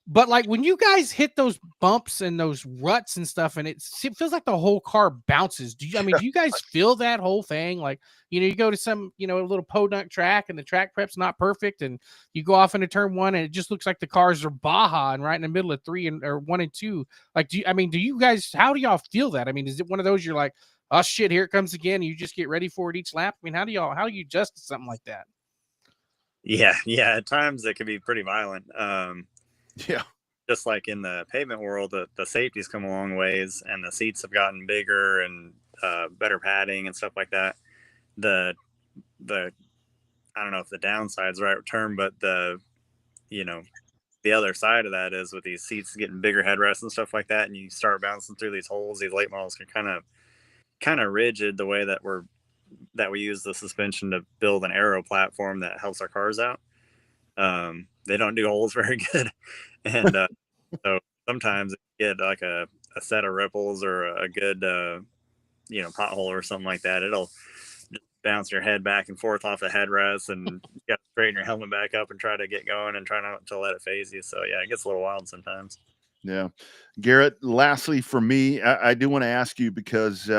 But like when you guys hit those bumps and those ruts and stuff, and it feels like the whole car bounces. Do you guys feel that whole thing? Like, you go to some, a little podunk track, and the track prep's not perfect, and you go off into turn one, and it just looks like the cars are Baja and right in the middle of 1 and 2. Like, do you guys, how do y'all feel that? I mean, is it one of those you're like, oh shit, here it comes again, and you just get ready for it each lap? I mean, how do you adjust to something like that? Yeah. At times it can be pretty violent. Yeah. Just like in the pavement world, the safety's come a long ways, and the seats have gotten bigger and better padding and stuff like that. The I don't know if the downside's the right term, but the other side of that is with these seats getting bigger headrests and stuff like that, and you start bouncing through these holes. These late models can kind of rigid, the way that we use the suspension to build an aero platform that helps our cars out. They don't do holes very good, and so sometimes you get like a set of ripples or a good pothole or something like that. It'll just bounce your head back and forth off the headrest, and you got to straighten your helmet back up and try to get going and try not to let it phase you. So yeah, it gets a little wild sometimes. Yeah. Garrett, lastly for me, I do want to ask you, because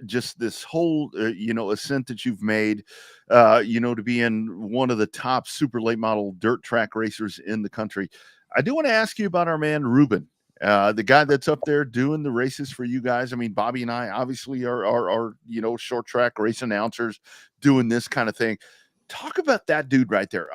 just this whole, ascent that you've made, to be in one of the top super late model dirt track racers in the country. I do want to ask you about our man, Ruben, the guy that's up there doing the races for you guys. I mean, Bobby and I obviously are short track race announcers doing this kind of thing. Talk about that dude right there.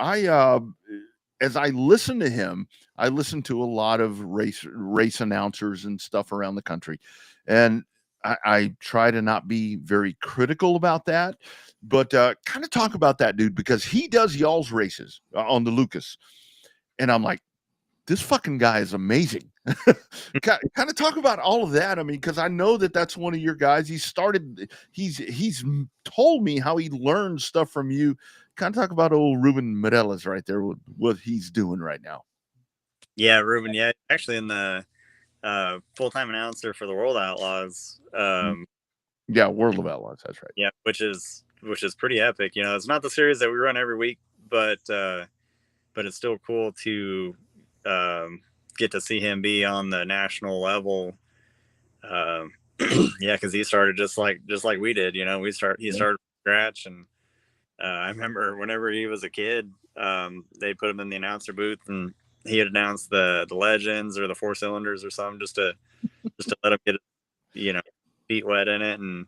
As I listen to him, I listen to a lot of race announcers and stuff around the country, and I try to not be very critical about that, but kind of talk about that dude, because he does y'all's races on the Lucas, and I'm like, this fucking guy is amazing. Kind of talk about all of that. I mean, because I know that's one of your guys. He's told me how he learned stuff from you. Kind of talk about old Ruben Mireles right there, what he's doing right now. Yeah, Ruben. Yeah, actually in the full-time announcer for the World Outlaws. Yeah, World of Outlaws. That's right. Yeah, which is pretty epic. It's not the series that we run every week, but it's still cool to get to see him be on the national level. Yeah, because he started just like we did. He started from scratch, and I remember whenever he was a kid, they put him in the announcer booth, and he had announced the legends or the 4 cylinders or something, just to let him get feet wet in it, and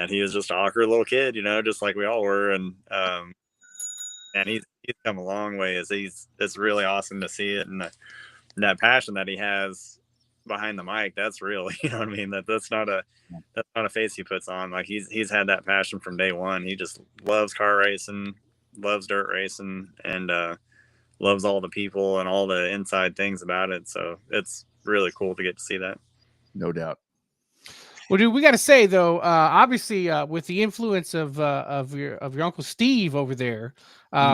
he was just an awkward little kid, just like we all were, and he's come a long way. It's really awesome to see it, and that passion that he has behind the mic, that's real. You know what I mean? That's not a face he puts on. Like he's had that passion from day one. He just loves car racing, loves dirt racing, and loves all the people and all the inside things about it. So it's really cool to get to see that. No doubt. Well, dude, we got to say though, obviously, with the influence of your Uncle Steve over there,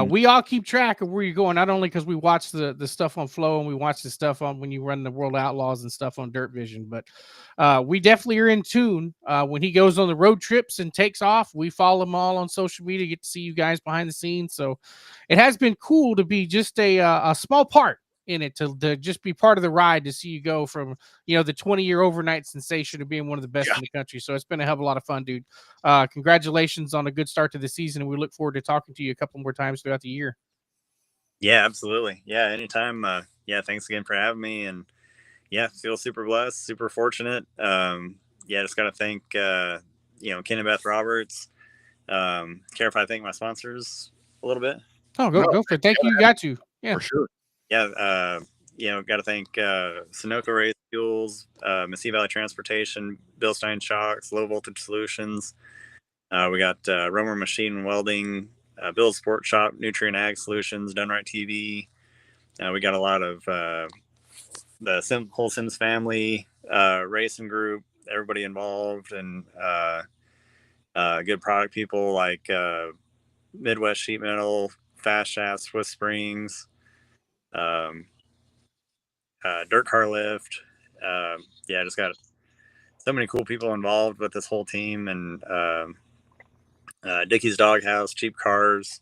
we all keep track of where you're going. Not only because we watch the stuff on Flow and we watch the stuff on when you run the World Outlaws and stuff on Dirt Vision, but we definitely are in tune when he goes on the road trips and takes off. We follow him all on social media, get to see you guys behind the scenes. So it has been cool to be just a small part in it, to just be part of the ride, to see you go from, the 20-year overnight sensation to being one of the best in the country. So it's been a hell of a lot of fun, dude. Congratulations on a good start to the season, and we look forward to talking to you a couple more times throughout the year. Yeah, absolutely. Yeah, anytime. Thanks again for having me, and feel super blessed, super fortunate. Just got to thank Ken and Beth Roberts. Care if I thank my sponsors a little bit? Oh, go for it. Thank you. You got to. Yeah, for sure. Yeah, got to thank Sunoco Race Fuels, Messi Valley Transportation, Bill Stein Shocks, Low Voltage Solutions. We got Romer Machine Welding, Bill's Sport Shop, Nutrient Ag Solutions, Done Right TV. We got a lot of the whole Sims family, racing group, everybody involved, and good product people like Midwest Sheet Metal, Fast Shaft, Swiss Springs, Dirt Car Lift. Just got so many cool people involved with this whole team, and Dickie's Doghouse, Cheap Cars,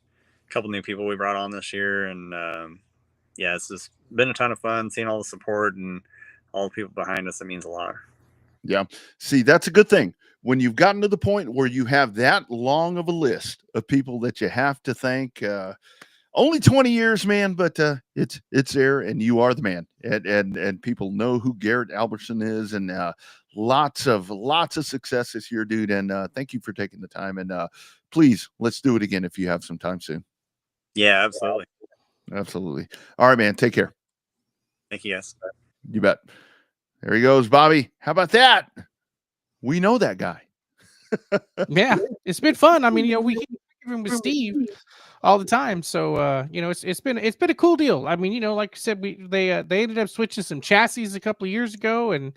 a couple new people we brought on this year, and it's just been a ton of fun seeing all the support and all the people behind us. It means a lot. Yeah. See, that's a good thing. When you've gotten to the point where you have that long of a list of people that you have to thank, only 20 years, man, but it's there, and you are the man, and people know who Garrett Albertson is, and lots of success this year, dude. And thank you for taking the time, and please, let's do it again if you have some time soon. Yeah, absolutely. Absolutely. All right, man. Take care. Thank you, guys. You bet. There he goes, Bobby. How about that? We know that guy. Yeah, it's been fun. I mean, we keep him with Steve all the time, so it's been a cool deal. I mean, like I said, they ended up switching some chassis a couple of years ago, and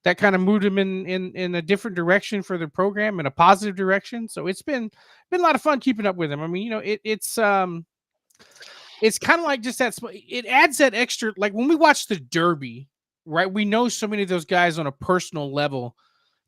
that kind of moved them in a different direction for their program, in a positive direction. So it's been a lot of fun keeping up with them. I mean, it's kind of like just that. It adds that extra, like when we watch the Derby, right? We know so many of those guys on a personal level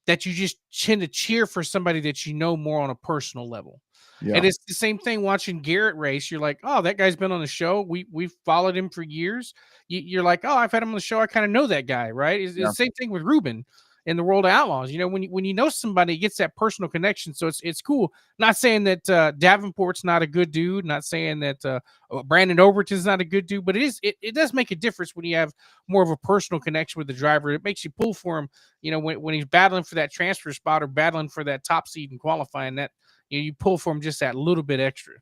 that you just tend to cheer for somebody that you know more on a personal level. Yeah. And it's the same thing watching Garrett race. You're like, oh, that guy's been on the show. We've followed him for years. You're like, oh, I've had him on the show. I kind of know that guy, right? It's the same thing with Ruben in the World of Outlaws. When you know somebody, it gets that personal connection. So it's cool. Not saying that Davenport's not a good dude. Not saying that Brandon Overton's not a good dude. But it does make a difference when you have more of a personal connection with the driver. It makes you pull for him. When he's battling for that transfer spot or battling for that top seed in qualifying, that you pull for him just that little bit extra.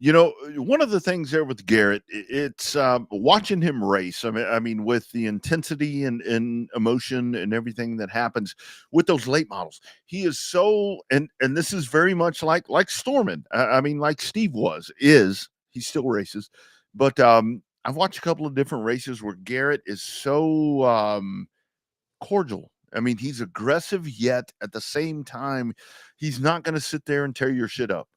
One of the things there with Garrett, it's watching him race. I mean, with the intensity and emotion and everything that happens with those late models, he is so, and this is very much like Storman. I mean, like Steve he still races, but I've watched a couple of different races where Garrett is so cordial. I mean, he's aggressive, yet at the same time, he's not going to sit there and tear your shit up.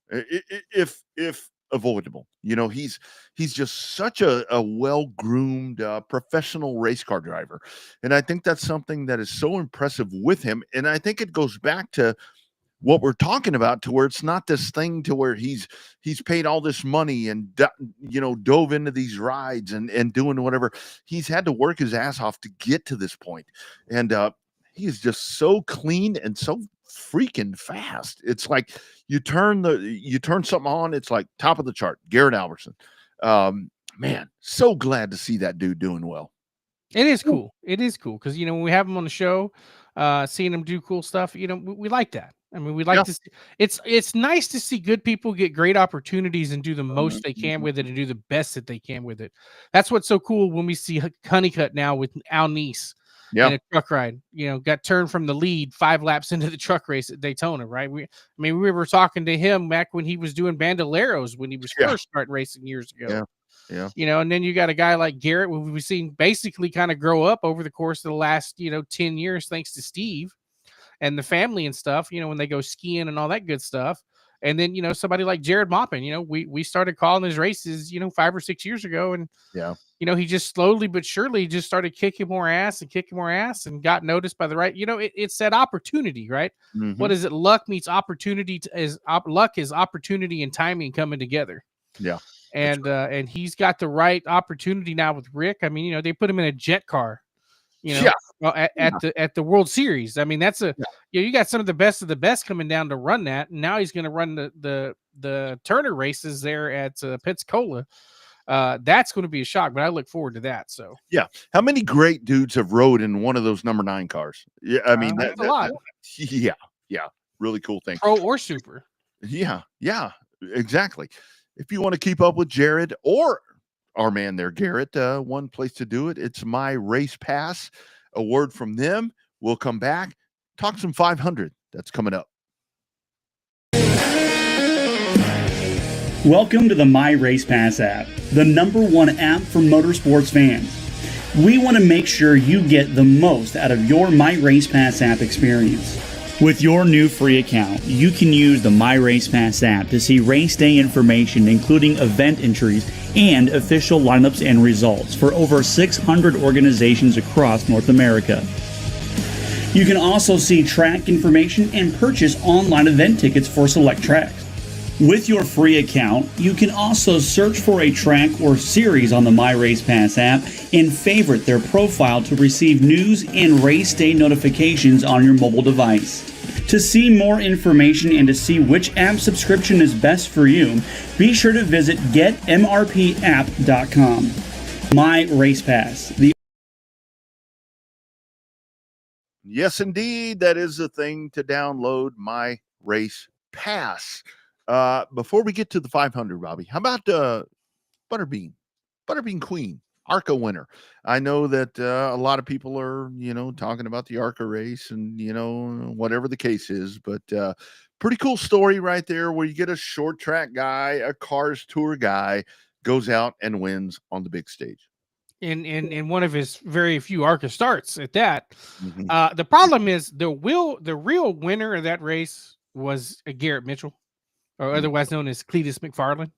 If avoidable, he's just such a well-groomed professional race car driver, and I think that's something that is so impressive with him. And I think it goes back to what we're talking about, to where it's not this thing to where he's paid all this money and dove into these rides and doing whatever. He's had to work his ass off to get to this point, and he is just so clean and so freaking fast. It's like you turn something on, it's like top of the chart. Garrett Albertson. Man, so glad to see that dude doing well. It is cool. It is cool because when we have him on the show, seeing him do cool stuff, we like that. I mean, we like to see it's nice to see good people get great opportunities and do the most they can with it and do the best that they can with it. That's what's so cool when we see Honeycutt now with Al Neese. in a truck ride. Got turned from the lead 5 laps into the truck race at Daytona, right? We were talking to him back when he was doing Bandoleros when he was first starting racing years ago. Yeah. And then you got a guy like Garrett, who we've seen basically kind of grow up over the course of the last 10 years, thanks to Steve and the family and stuff. When they go skiing and all that good stuff. And then, somebody like Jared Maupin, we started calling his races, 5 or 6 years ago. And, he just slowly but surely just started kicking more ass and got noticed by the right. It's that opportunity, right? Mm-hmm. What is it? Luck meets opportunity luck is opportunity and timing coming together. Yeah. And, and he's got the right opportunity now with Rick. They put him in a jet car, at the World Series. That's you got some of the best coming down to run that. And now he's going to run the Turner races there at Pensacola. That's going to be a shock, but I look forward to that. So how many great dudes have rode in one of those number 9 cars? Yeah, that's a lot. Really cool thing. Pro or super. Yeah, exactly. If you want to keep up with Jared or our man there, Garrett, one place to do it. It's My Race Pass. A word from them. We'll come back, talk some 500. That's coming up. Welcome to the My Race Pass app, the #1 app for motorsports fans. We want to make sure you get the most out of your My Race Pass app experience. With your new free account, you can use the My Race Pass app to see race day information, including event entries and official lineups and results for over 600 organizations across North America. You can also see track information and purchase online event tickets for select tracks. With your free account, you can also search for a track or series on the My Race Pass app and favorite their profile to receive news and race day notifications on your mobile device. To see more information and to see which app subscription is best for you, be sure to visit getmrpapp.com. My Race Pass. Yes, indeed. That is the thing to download, My Race Pass. Before we get to the 500, Robbie, how about Butterbean Queen, ARCA winner? I know that a lot of people are, talking about the ARCA race and, whatever the case is, but pretty cool story right there where you get a short track guy, a Cars Tour guy, goes out and wins on the big stage. In one of his very few ARCA starts at that. Mm-hmm. The problem is the real winner of that race was Garrett Mitchell, or otherwise known as Cletus McFarland.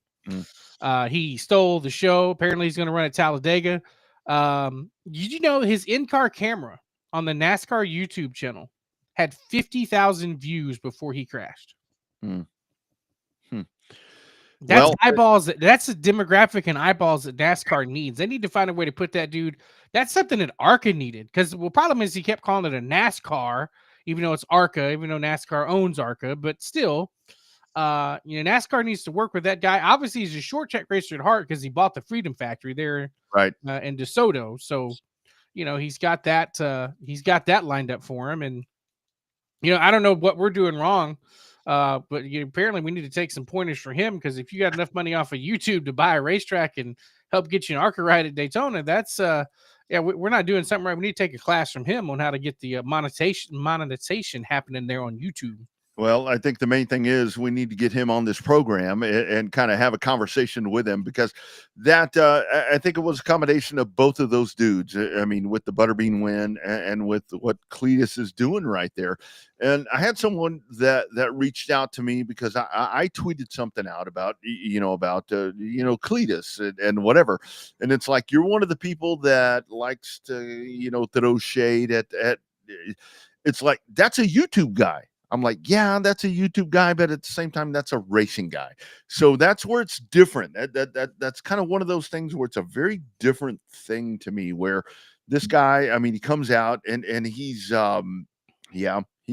He stole the show. Apparently he's going to run at Talladega. Did you know his in-car camera on the NASCAR YouTube channel had 50,000 views before he crashed? That's eyeballs. That's a demographic and eyeballs that NASCAR needs. They need to find a way to put that dude. That's something that ARCA needed, because the problem is he kept calling it a NASCAR, even though it's ARCA, even though NASCAR owns ARCA, but still, NASCAR needs to work with that guy. Obviously, he's a short track racer at heart because he bought the Freedom Factory there, right, in DeSoto. So, he's got that lined up for him. And I don't know what we're doing wrong, but apparently we need to take some pointers from him, because if you got enough money off of YouTube to buy a racetrack and help get you an ARCA ride at Daytona, that's we're not doing something right. We need to take a class from him on how to get the monetization happening there on YouTube. Well, I think the main thing is we need to get him on this program and kind of have a conversation with him, because that I think it was a combination of both of those dudes. I mean, with the Butterbean win and with what Cletus is doing right there. And I had someone that reached out to me because I tweeted something out about Cletus and whatever. And it's like, you're one of the people that likes to, throw shade at it's like, that's a YouTube guy. I'm like, yeah, that's a YouTube guy, but at the same time, that's a racing guy. So that's where it's different. That's kind of one of those things where it's a very different thing to me, where this guy, I mean, he comes out and he's, he's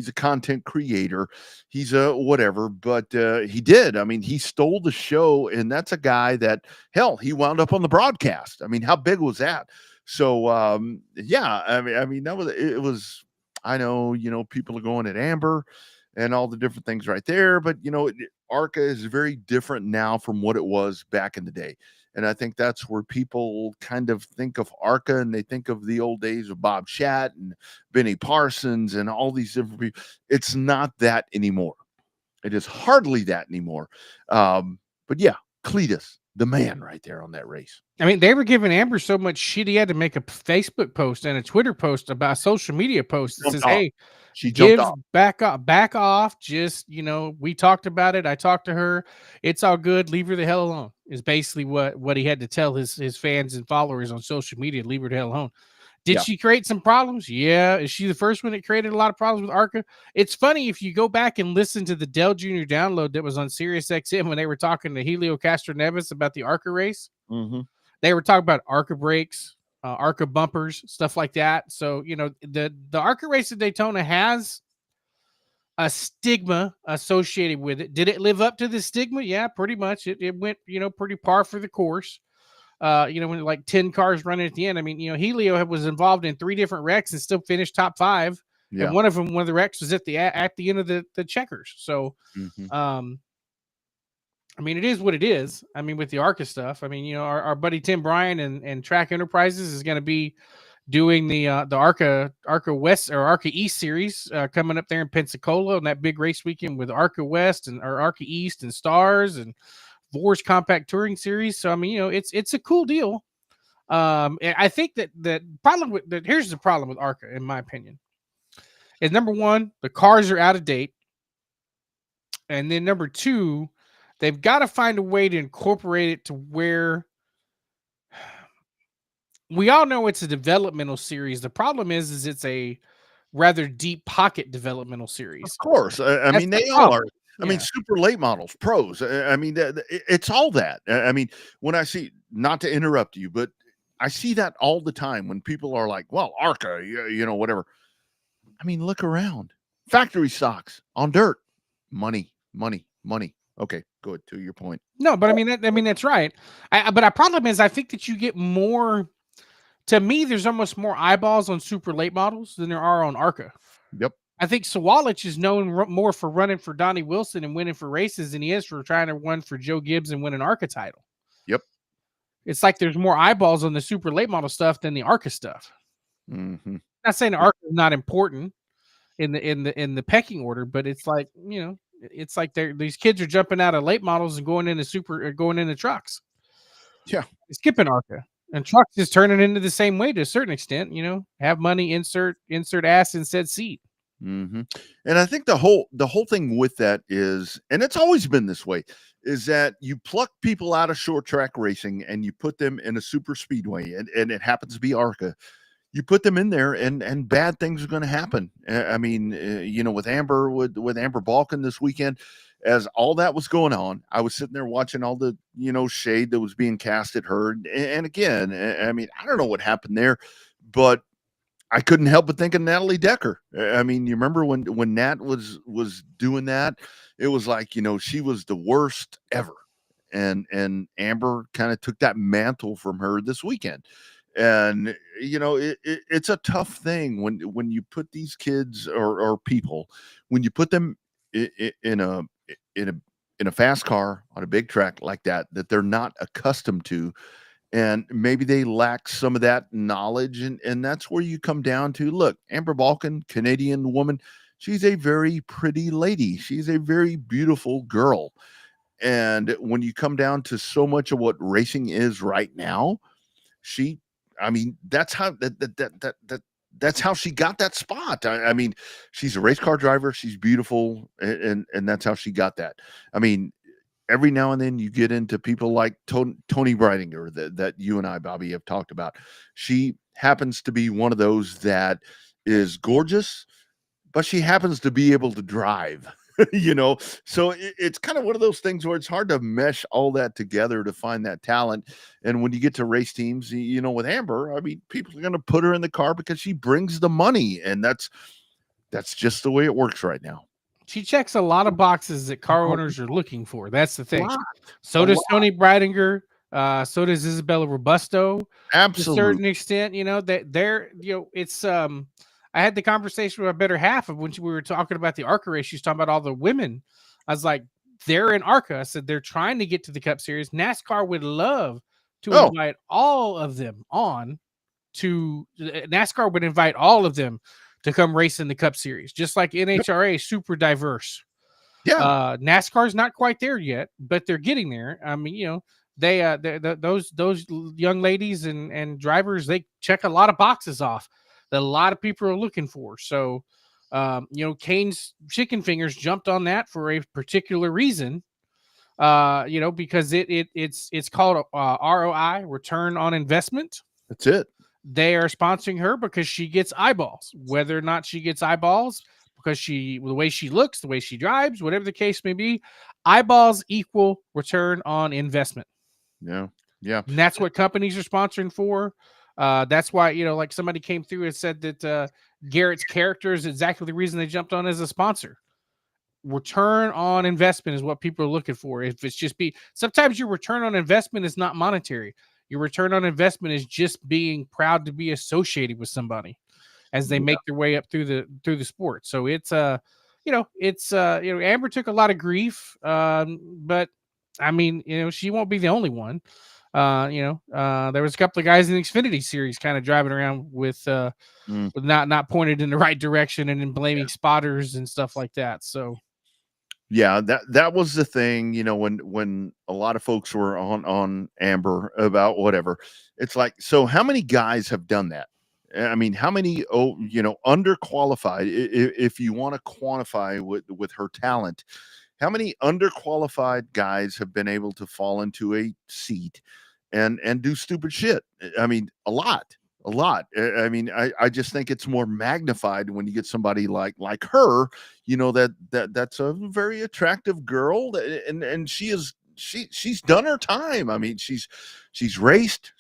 a content creator. He's a whatever, but he stole the show. And that's a guy that, hell, he wound up on the broadcast. I mean, how big was that? So, I mean, it was, I know, people are going at Amber and all the different things right there. But ARCA is very different now from what it was back in the day. And I think that's where people kind of think of ARCA, and they think of the old days of Bob Shatt and Benny Parsons and all these different people. It's not that anymore. It is hardly that anymore. But yeah, Cletus, the man right there on that race. I mean, they were giving Amber so much shit. He had to make a Facebook post and a Twitter post about a social media post that says, "Hey, she jumped off. Back off. Just, we talked about it. I talked to her. It's all good. Leave her the hell alone." Is basically what he had to tell his fans and followers on social media. Leave her the hell alone. Did she create some problems? Yeah. Is she the first one that created a lot of problems with ARCA? It's funny if you go back and listen to the Dell Jr. download that was on Sirius XM when they were talking to Helio Castroneves about the ARCA race. Mm-hmm. They were talking about ARCA brakes, ARCA bumpers, stuff like that. So, the ARCA race at Daytona has a stigma associated with it. Did it live up to the stigma? Yeah, pretty much. It went, pretty par for the course. When like 10 cars running at the end. I mean, Helio was involved in 3 different wrecks and still finished top 5. Yeah. And one of the wrecks was at the end of the checkers. So, I mean, it is what it is. I mean, with the ARCA stuff, I mean, our buddy Tim Bryan and Track Enterprises is going to be doing the ARCA West or ARCA East series coming up there in Pensacola on that big race weekend with ARCA West or ARCA East and Stars and Vors Compact Touring Series. So I mean, it's a cool deal. And I think that here's the problem with ARCA, in my opinion, is number one, the cars are out of date, and then number two, they've got to find a way to incorporate it to where we all know it's a developmental series. The problem is it's a rather deep pocket developmental series. Of course, I mean they all are. I mean, super late models, pros. I mean, it's all that. I mean, when I see, not to interrupt you, but I see that all the time when people are like, well, ARCA, whatever. I mean, look around. Factory stocks on dirt. Money. Okay, good. To your point. No, but I mean, that's right. But our problem is I think that you get more, to me, there's almost more eyeballs on super late models than there are on ARCA. Yep. I think Sawalich is known more for running for Donnie Wilson and winning for races than he is for trying to run for Joe Gibbs and win an ARCA title. Yep. It's like there's more eyeballs on the super late model stuff than the ARCA stuff. Mm-hmm. Not saying the ARCA is not important in the pecking order, but it's like, it's like these kids are jumping out of late models and going into trucks. Yeah. Skipping ARCA. And trucks is turning into the same way to a certain extent, have money, insert ass in said seat. Mm-hmm. And I think the whole thing with that is, and it's always been this way, is that you pluck people out of short track racing and you put them in a super speedway, and it happens to be ARCA. You put them in there, and bad things are going to happen. I mean, with Amber Balkan this weekend, as all that was going on, I was sitting there watching all the shade that was being cast at her. And again, I mean, I don't know what happened there, but I couldn't help but think of Natalie Decker. I mean, you remember when Nat was doing that, it was like, she was the worst ever. And Amber kind of took that mantle from her this weekend. And, it's a tough thing when you put these kids or people, when you put them in a fast car on a big track like that they're not accustomed to. And maybe they lack some of that knowledge. And that's where you come down to, look, Amber Balkan, Canadian woman, she's a very pretty lady. She's a very beautiful girl. And when you come down to so much of what racing is right now, that's how that's how she got that spot. I mean, she's a race car driver. She's beautiful. And that's how she got that. I mean, every now and then you get into people like Tony Breidinger that you and I, Bobby, have talked about. She happens to be one of those that is gorgeous, but she happens to be able to drive, So it's kind of one of those things where it's hard to mesh all that together to find that talent. And when you get to race teams, with Amber, I mean, people are going to put her in the car because she brings the money. And that's just the way it works right now. She checks a lot of boxes that car owners are looking for. That's the thing. So does Tony Breidinger. So does Isabella Robusto. Absolutely. To a certain extent, that they're, it's, I had the conversation with my better half of when we were talking about the ARCA race. She was talking about all the women. I was like, they're in ARCA. I said, they're trying to get to the Cup Series. NASCAR would love to invite all of them on to NASCAR would invite all of them to come race in the Cup Series, just like NHRA, super diverse. Yeah. NASCAR's not quite there yet, but they're getting there. I mean, you know, they those young ladies and drivers, they check a lot of boxes off that a lot of people are looking for. So, you know, Kane's Chicken Fingers jumped on that for a particular reason. You know, because it's called ROI, return on investment. That's it. They are sponsoring her because she gets eyeballs. Whether or not she gets eyeballs because the way she looks, the way she drives, whatever the case may be, eyeballs equal return on investment. Yeah. Yeah. And that's what companies are sponsoring for. That's why, you know, like somebody came through and said that Garrett's character is exactly the reason they jumped on as a sponsor. Return on investment is what people are looking for. If it's just sometimes your return on investment is not monetary. Your return on investment is just being proud to be associated with somebody as they make their way up through the sport. So it's you know, Amber took a lot of grief, but I mean, you know, she won't be the only one. You know, there was a couple of guys in the Xfinity series kind of driving around with not pointed in the right direction and then blaming spotters and stuff like that. So yeah, that was the thing, you know, when a lot of folks were on Amber about whatever. It's like, so how many guys have done that? I mean, how many, you know, underqualified, if you want to quantify with her talent, how many underqualified guys have been able to fall into a seat and do stupid shit? I mean, a lot. I mean, I just think it's more magnified when you get somebody like her, you know, that's a very attractive girl, and she's done her time. I mean, she's raced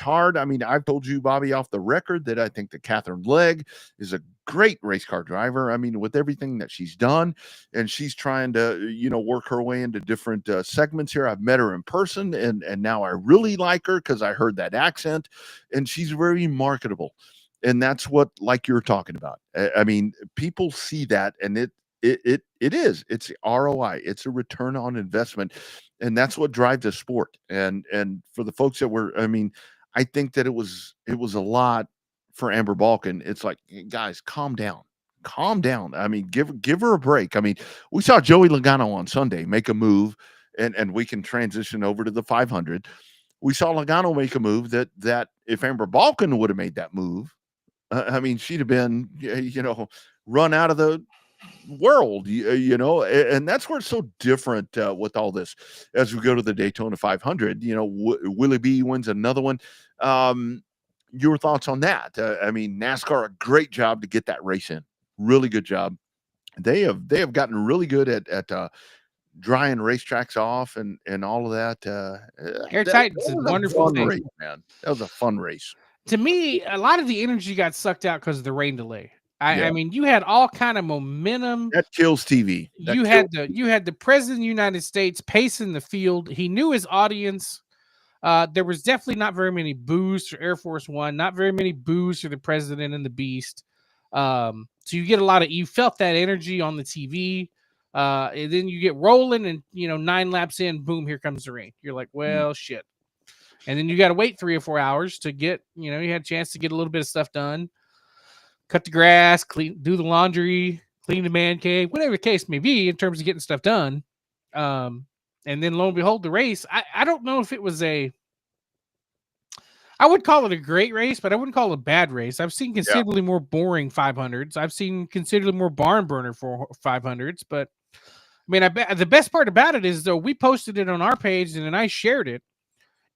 hard. I mean, I've told you, Bobby, off the record that I think that Catherine Legg is a great race car driver. I mean, with everything that she's done, and she's trying to, you know, work her way into different segments here. I've met her in person, and now I really like her because I heard that accent, and she's very marketable. And that's what, like you're talking about. I mean, people see that, and it's ROI. It's a return on investment, and that's what drives the sport. And for the folks that were, I mean, I think that it was a lot for Amber Balcaen. It's like, guys, calm down. I mean, give her a break. I mean, we saw Joey Logano on Sunday make a move, and we can transition over to the 500. We saw Logano make a move that if Amber Balcaen would have made that move, I mean, she'd have been, you know, run out of the world, you know, and that's where it's so different with all this. As we go to the Daytona 500, you know, Willie B wins another one. Your thoughts on that? I mean, NASCAR, a great job to get that race in. Really good job. They have gotten really good at drying racetracks off and all of that. Airtight, it's a wonderful thing, race, man. That was a fun race. To me, a lot of the energy got sucked out because of the rain delay. I mean, you had all kind of momentum. That kills TV. You had the president of the United States pacing the field. He knew his audience. There was definitely not very many boos for Air Force One, not very many boos for the president and the beast. So you felt that energy on the TV. And then you get rolling, and 9 laps in, boom, here comes the rain. You're like, well, shit. And then you got to wait 3 or 4 hours to get, you had a chance to get a little bit of stuff done. Cut the grass, do the laundry, clean the man cave, whatever the case may be in terms of getting stuff done. And then lo and behold, the race, I don't know if it was I would call it a great race, but I wouldn't call it a bad race. I've seen considerably more boring 500s. I've seen considerably more barn burner for 500s. But I mean, the best part about it is, though, we posted it on our page and then I shared it.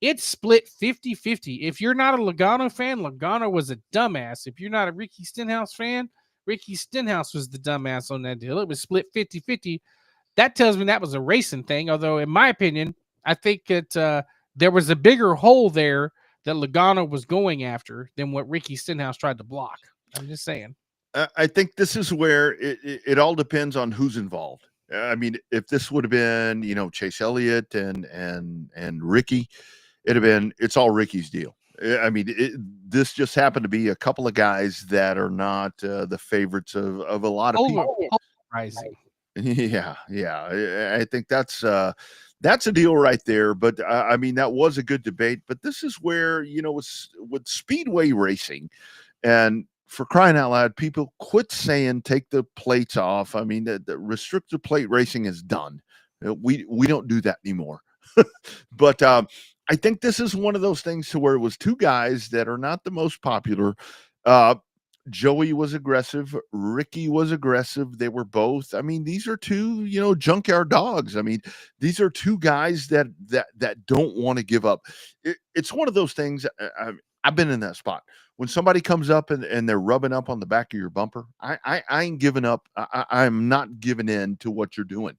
It's split 50-50. If you're not a Logano fan, Logano was a dumbass. If you're not a Ricky Stenhouse fan, Ricky Stenhouse was the dumbass on that deal. It was split 50-50. That tells me that was a racing thing. Although, in my opinion, I think that there was a bigger hole there that Logano was going after than what Ricky Stenhouse tried to block. I'm just saying. I think this is where it all depends on who's involved. I mean, if this would have been, Chase Elliott and Ricky, it'd have been, it's all Ricky's deal. I mean, this just happened to be a couple of guys that are not the favorites of a lot of people. Rising. Yeah, yeah. I think that's a deal right there. But I mean, that was a good debate. But this is where, with speedway racing, and for crying out loud, people quit saying take the plates off. I mean, the restricted plate racing is done. We don't do that anymore. But I think this is one of those things to where it was two guys that are not the most popular. Joey was aggressive. Ricky was aggressive. They were both. I mean, these are two, junkyard dogs. I mean, these are two guys that don't want to give up. It's one of those things. I've been in that spot when somebody comes up and they're rubbing up on the back of your bumper. I ain't giving up. I'm not giving in to what you're doing.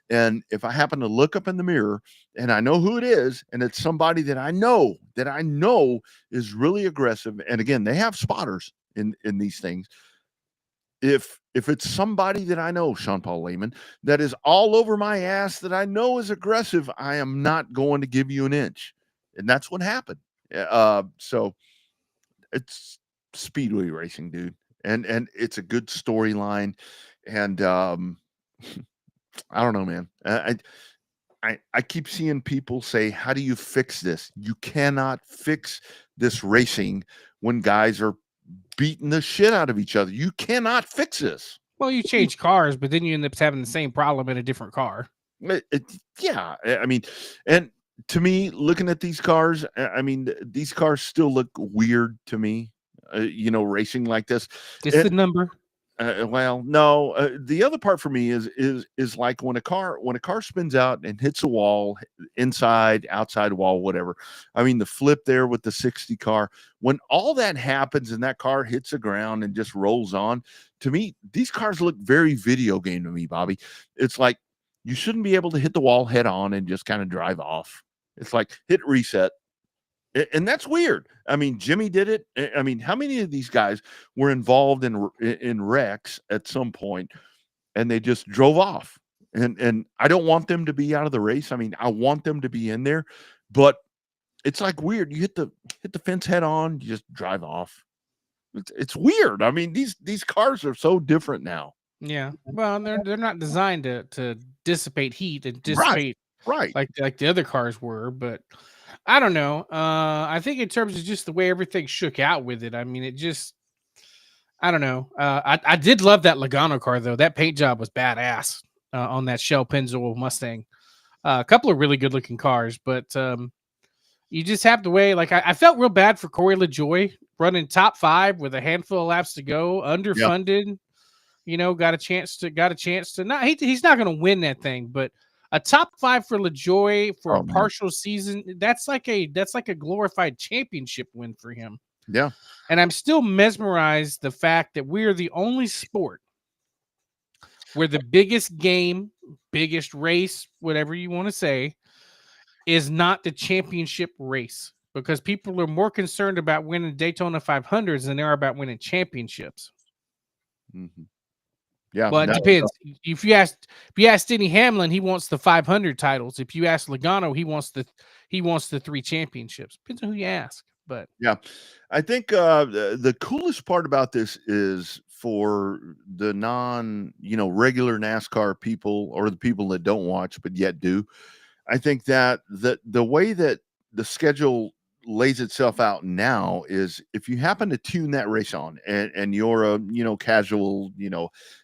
And if I happen to look up in the mirror and I know who it is, and it's somebody that I know is really aggressive, and again, they have spotters in these things. If it's somebody that I know, Sean Paul Lehman, that is all over my ass, that I know is aggressive, I am not going to give you an inch. And that's what happened. So it's speedway racing, dude. And it's a good storyline. And I don't know, man. I keep seeing people say, how do you fix this? You cannot fix this racing when guys are beating the shit out of each other. You cannot fix this. Well, you change cars, but then you end up having the same problem in a different car. Yeah. I mean, and to me, looking at these cars, I mean, these cars still look weird to me, racing like this. It's the number. Well, no. The other part for me is like when a car spins out and hits a wall, inside, outside wall, whatever. I mean, the flip there with the 60 car, when all that happens and that car hits the ground and just rolls on, to me, these cars look very video game to me, Bobby. It's like you shouldn't be able to hit the wall head on and just kind of drive off. It's like hit reset. And that's weird. I mean, Jimmy did it. I mean, how many of these guys were involved in wrecks at some point and they just drove off? And I don't want them to be out of the race. I mean, I want them to be in there, but it's like weird. You hit the fence head on, you just drive off. It's weird. I mean, these cars are so different now. Yeah. Well, they're not designed to dissipate heat and dissipate right. like the other cars were, but I don't know. I think in terms of just the way everything shook out with it, I mean, I don't know. I did love that Logano car, though. That paint job was badass on that Shell Pennzoil Mustang. A couple of really good-looking cars, but you just have to weigh. Like, I felt real bad for Corey LaJoie running top 5 with a handful of laps to go, underfunded. Yep. Got a chance to not. He's not going to win that thing, but a top 5 for LaJoie for a partial season, that's like a glorified championship win for him. Yeah. And I'm still mesmerized the fact that we're the only sport where the biggest game, biggest race, whatever you want to say, is not the championship race, because people are more concerned about winning Daytona 500s than they are about winning championships. Mm-hmm. Yeah, but it depends. If you ask Denny Hamlin, he wants the 500 titles. If you ask Logano, he wants the 3 championships. Depends on who you ask. But yeah, I think the coolest part about this is for the regular NASCAR people, or the people that don't watch but yet do. I think that the way that the schedule lays itself out now is, if you happen to tune that race on and you're a casual,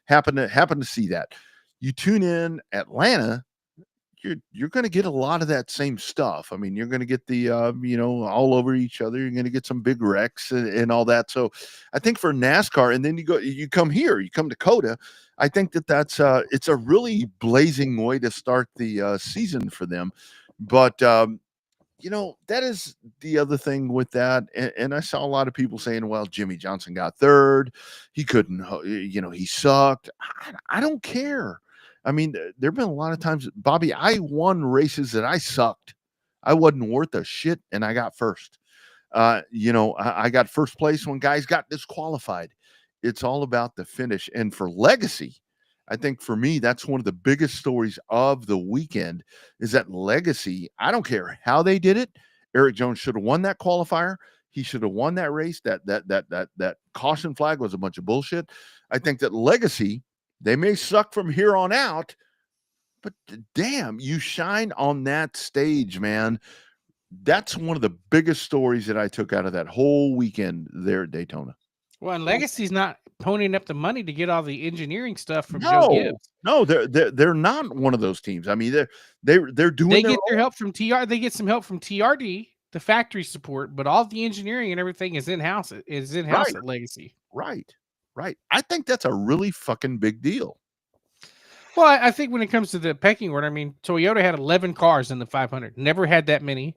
happen to see that, you tune in Atlanta, you're going to get a lot of that same stuff. I mean, you're going to get the all over each other. You're going to get some big wrecks and all that. So I think for NASCAR, and then you come to COTA, I think that's it's a really blazing way to start the season for them. But that is the other thing with that. And I saw a lot of people saying, well, Jimmy Johnson got 3rd. He couldn't, he sucked. I don't care. I mean, there've been a lot of times, Bobby, I won races that I sucked. I wasn't worth a shit, and I got 1st. I got 1st place when guys got disqualified. It's all about the finish. And for legacy, I think for me, that's one of the biggest stories of the weekend, is that legacy. I don't care how they did it. Eric Jones should have won that qualifier. He should have won that race. That caution flag was a bunch of bullshit. I think that Legacy, they may suck from here on out, but damn, you shine on that stage, man. That's one of the biggest stories that I took out of that whole weekend there at Daytona. Well, and Legacy's not ponying up the money to get all the engineering stuff from Joe Gibbs. No, they're not one of those teams. I mean, they're doing. They get their help from TR. They get some help from TRD, the factory support, but all the engineering and everything is in house. Is in house at Legacy. Right. I think that's a really fucking big deal. Well, I think when it comes to the pecking order, I mean, Toyota had 11 cars in the 500. Never had that many.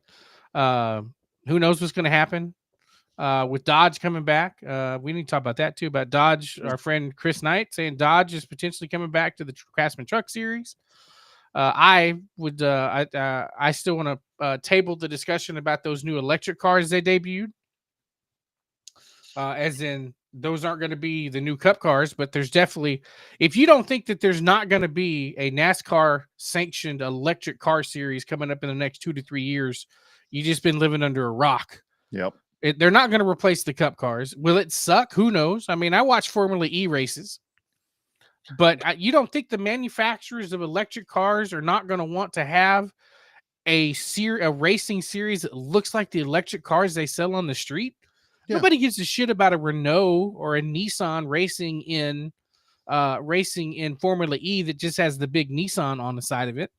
Who knows what's going to happen with Dodge coming back? We need to talk about that too. About Dodge, our friend Chris Knight saying Dodge is potentially coming back to the Craftsman Truck Series. I still want to table the discussion about those new electric cars they debuted. As in, those aren't going to be the new Cup cars, but there's definitely, if you don't think that there's not going to be a NASCAR sanctioned electric car series coming up in the next 2 to 3 years, you just been living under a rock. Yep. They're not going to replace the Cup cars. Will it suck? Who knows? I mean, I watch Formula E races, but you don't think the manufacturers of electric cars are not going to want to have a racing series that looks like the electric cars they sell on the street? Yeah. Nobody gives a shit about a Renault or a Nissan racing in Formula E that just has the big Nissan on the side of it.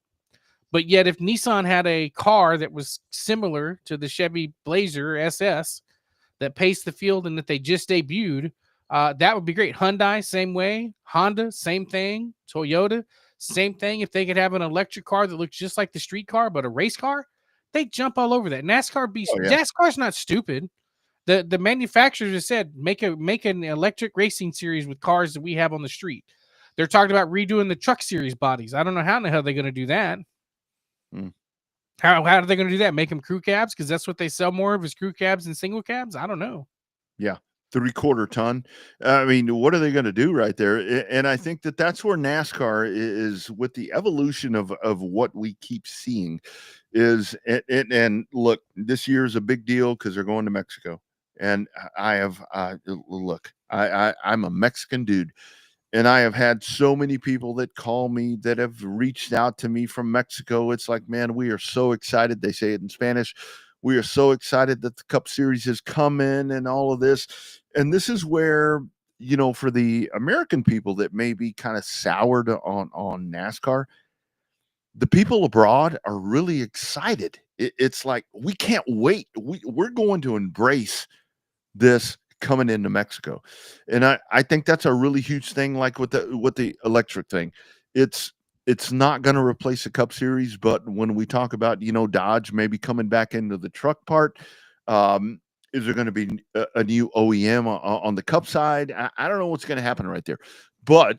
But yet, if Nissan had a car that was similar to the Chevy Blazer SS that paced the field and that they just debuted, that would be great. Hyundai, same way. Honda, same thing. Toyota, same thing. If they could have an electric car that looks just like the street car, but a race car, they jump all over that. NASCAR's not stupid. The manufacturers have said make an electric racing series with cars that we have on the street. They're talking about redoing the truck series bodies. I don't know how in the hell they're going to do that. How are they going to do that? Make them crew cabs? Because that's what they sell more of is crew cabs and single cabs? I don't know. Yeah. 3/4 ton. I mean, what are they going to do right there? And I think that's where NASCAR is with the evolution of what we keep seeing is, and look, this year is a big deal because they're going to Mexico. And I have, look, I'm a Mexican dude, and I have had so many people that call me that have reached out to me from Mexico. It's like, man, we are so excited. They say it in Spanish. We are so excited that the Cup Series has come in and all of this. And this is where, for the American people that may be kind of soured on NASCAR, the people abroad are really excited. It's like, we can't wait. We're going to embrace this coming into Mexico. And I think that's a really huge thing, like with the electric thing. It's not going to replace the Cup Series, but when we talk about, Dodge maybe coming back into the truck part, is there going to be a new OEM on the Cup side? I don't know what's going to happen right there. But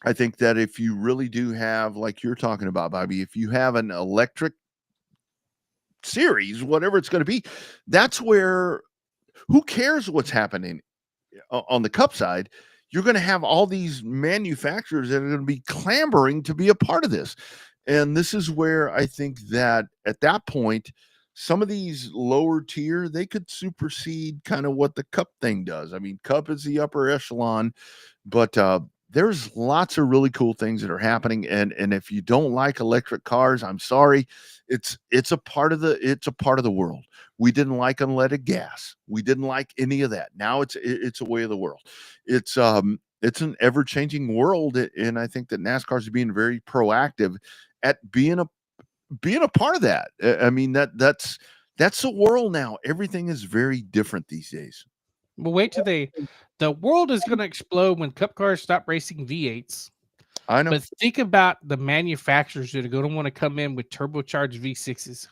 I think that if you really do have, like you're talking about, Bobby, if you have an electric series, whatever it's going to be, that's where, who cares what's happening on the Cup side? You're going to have all these manufacturers that are going to be clamoring to be a part of this. And this is where I think that at that point, some of these lower tier, they could supersede kind of what the Cup thing does. I mean, Cup is the upper echelon, but there's lots of really cool things that are happening. And if you don't like electric cars, I'm sorry. It's a part of the world. We didn't like unleaded gas. We didn't like any of that. Now it's a way of the world. It's an ever-changing world, and I think that NASCAR is being very proactive at being a part of that. I mean, that's the world now. Everything is very different these days. Well, wait till the world is going to explode when Cup cars stop racing V8s. I know. But think about the manufacturers that are going to want to come in with turbocharged V6s.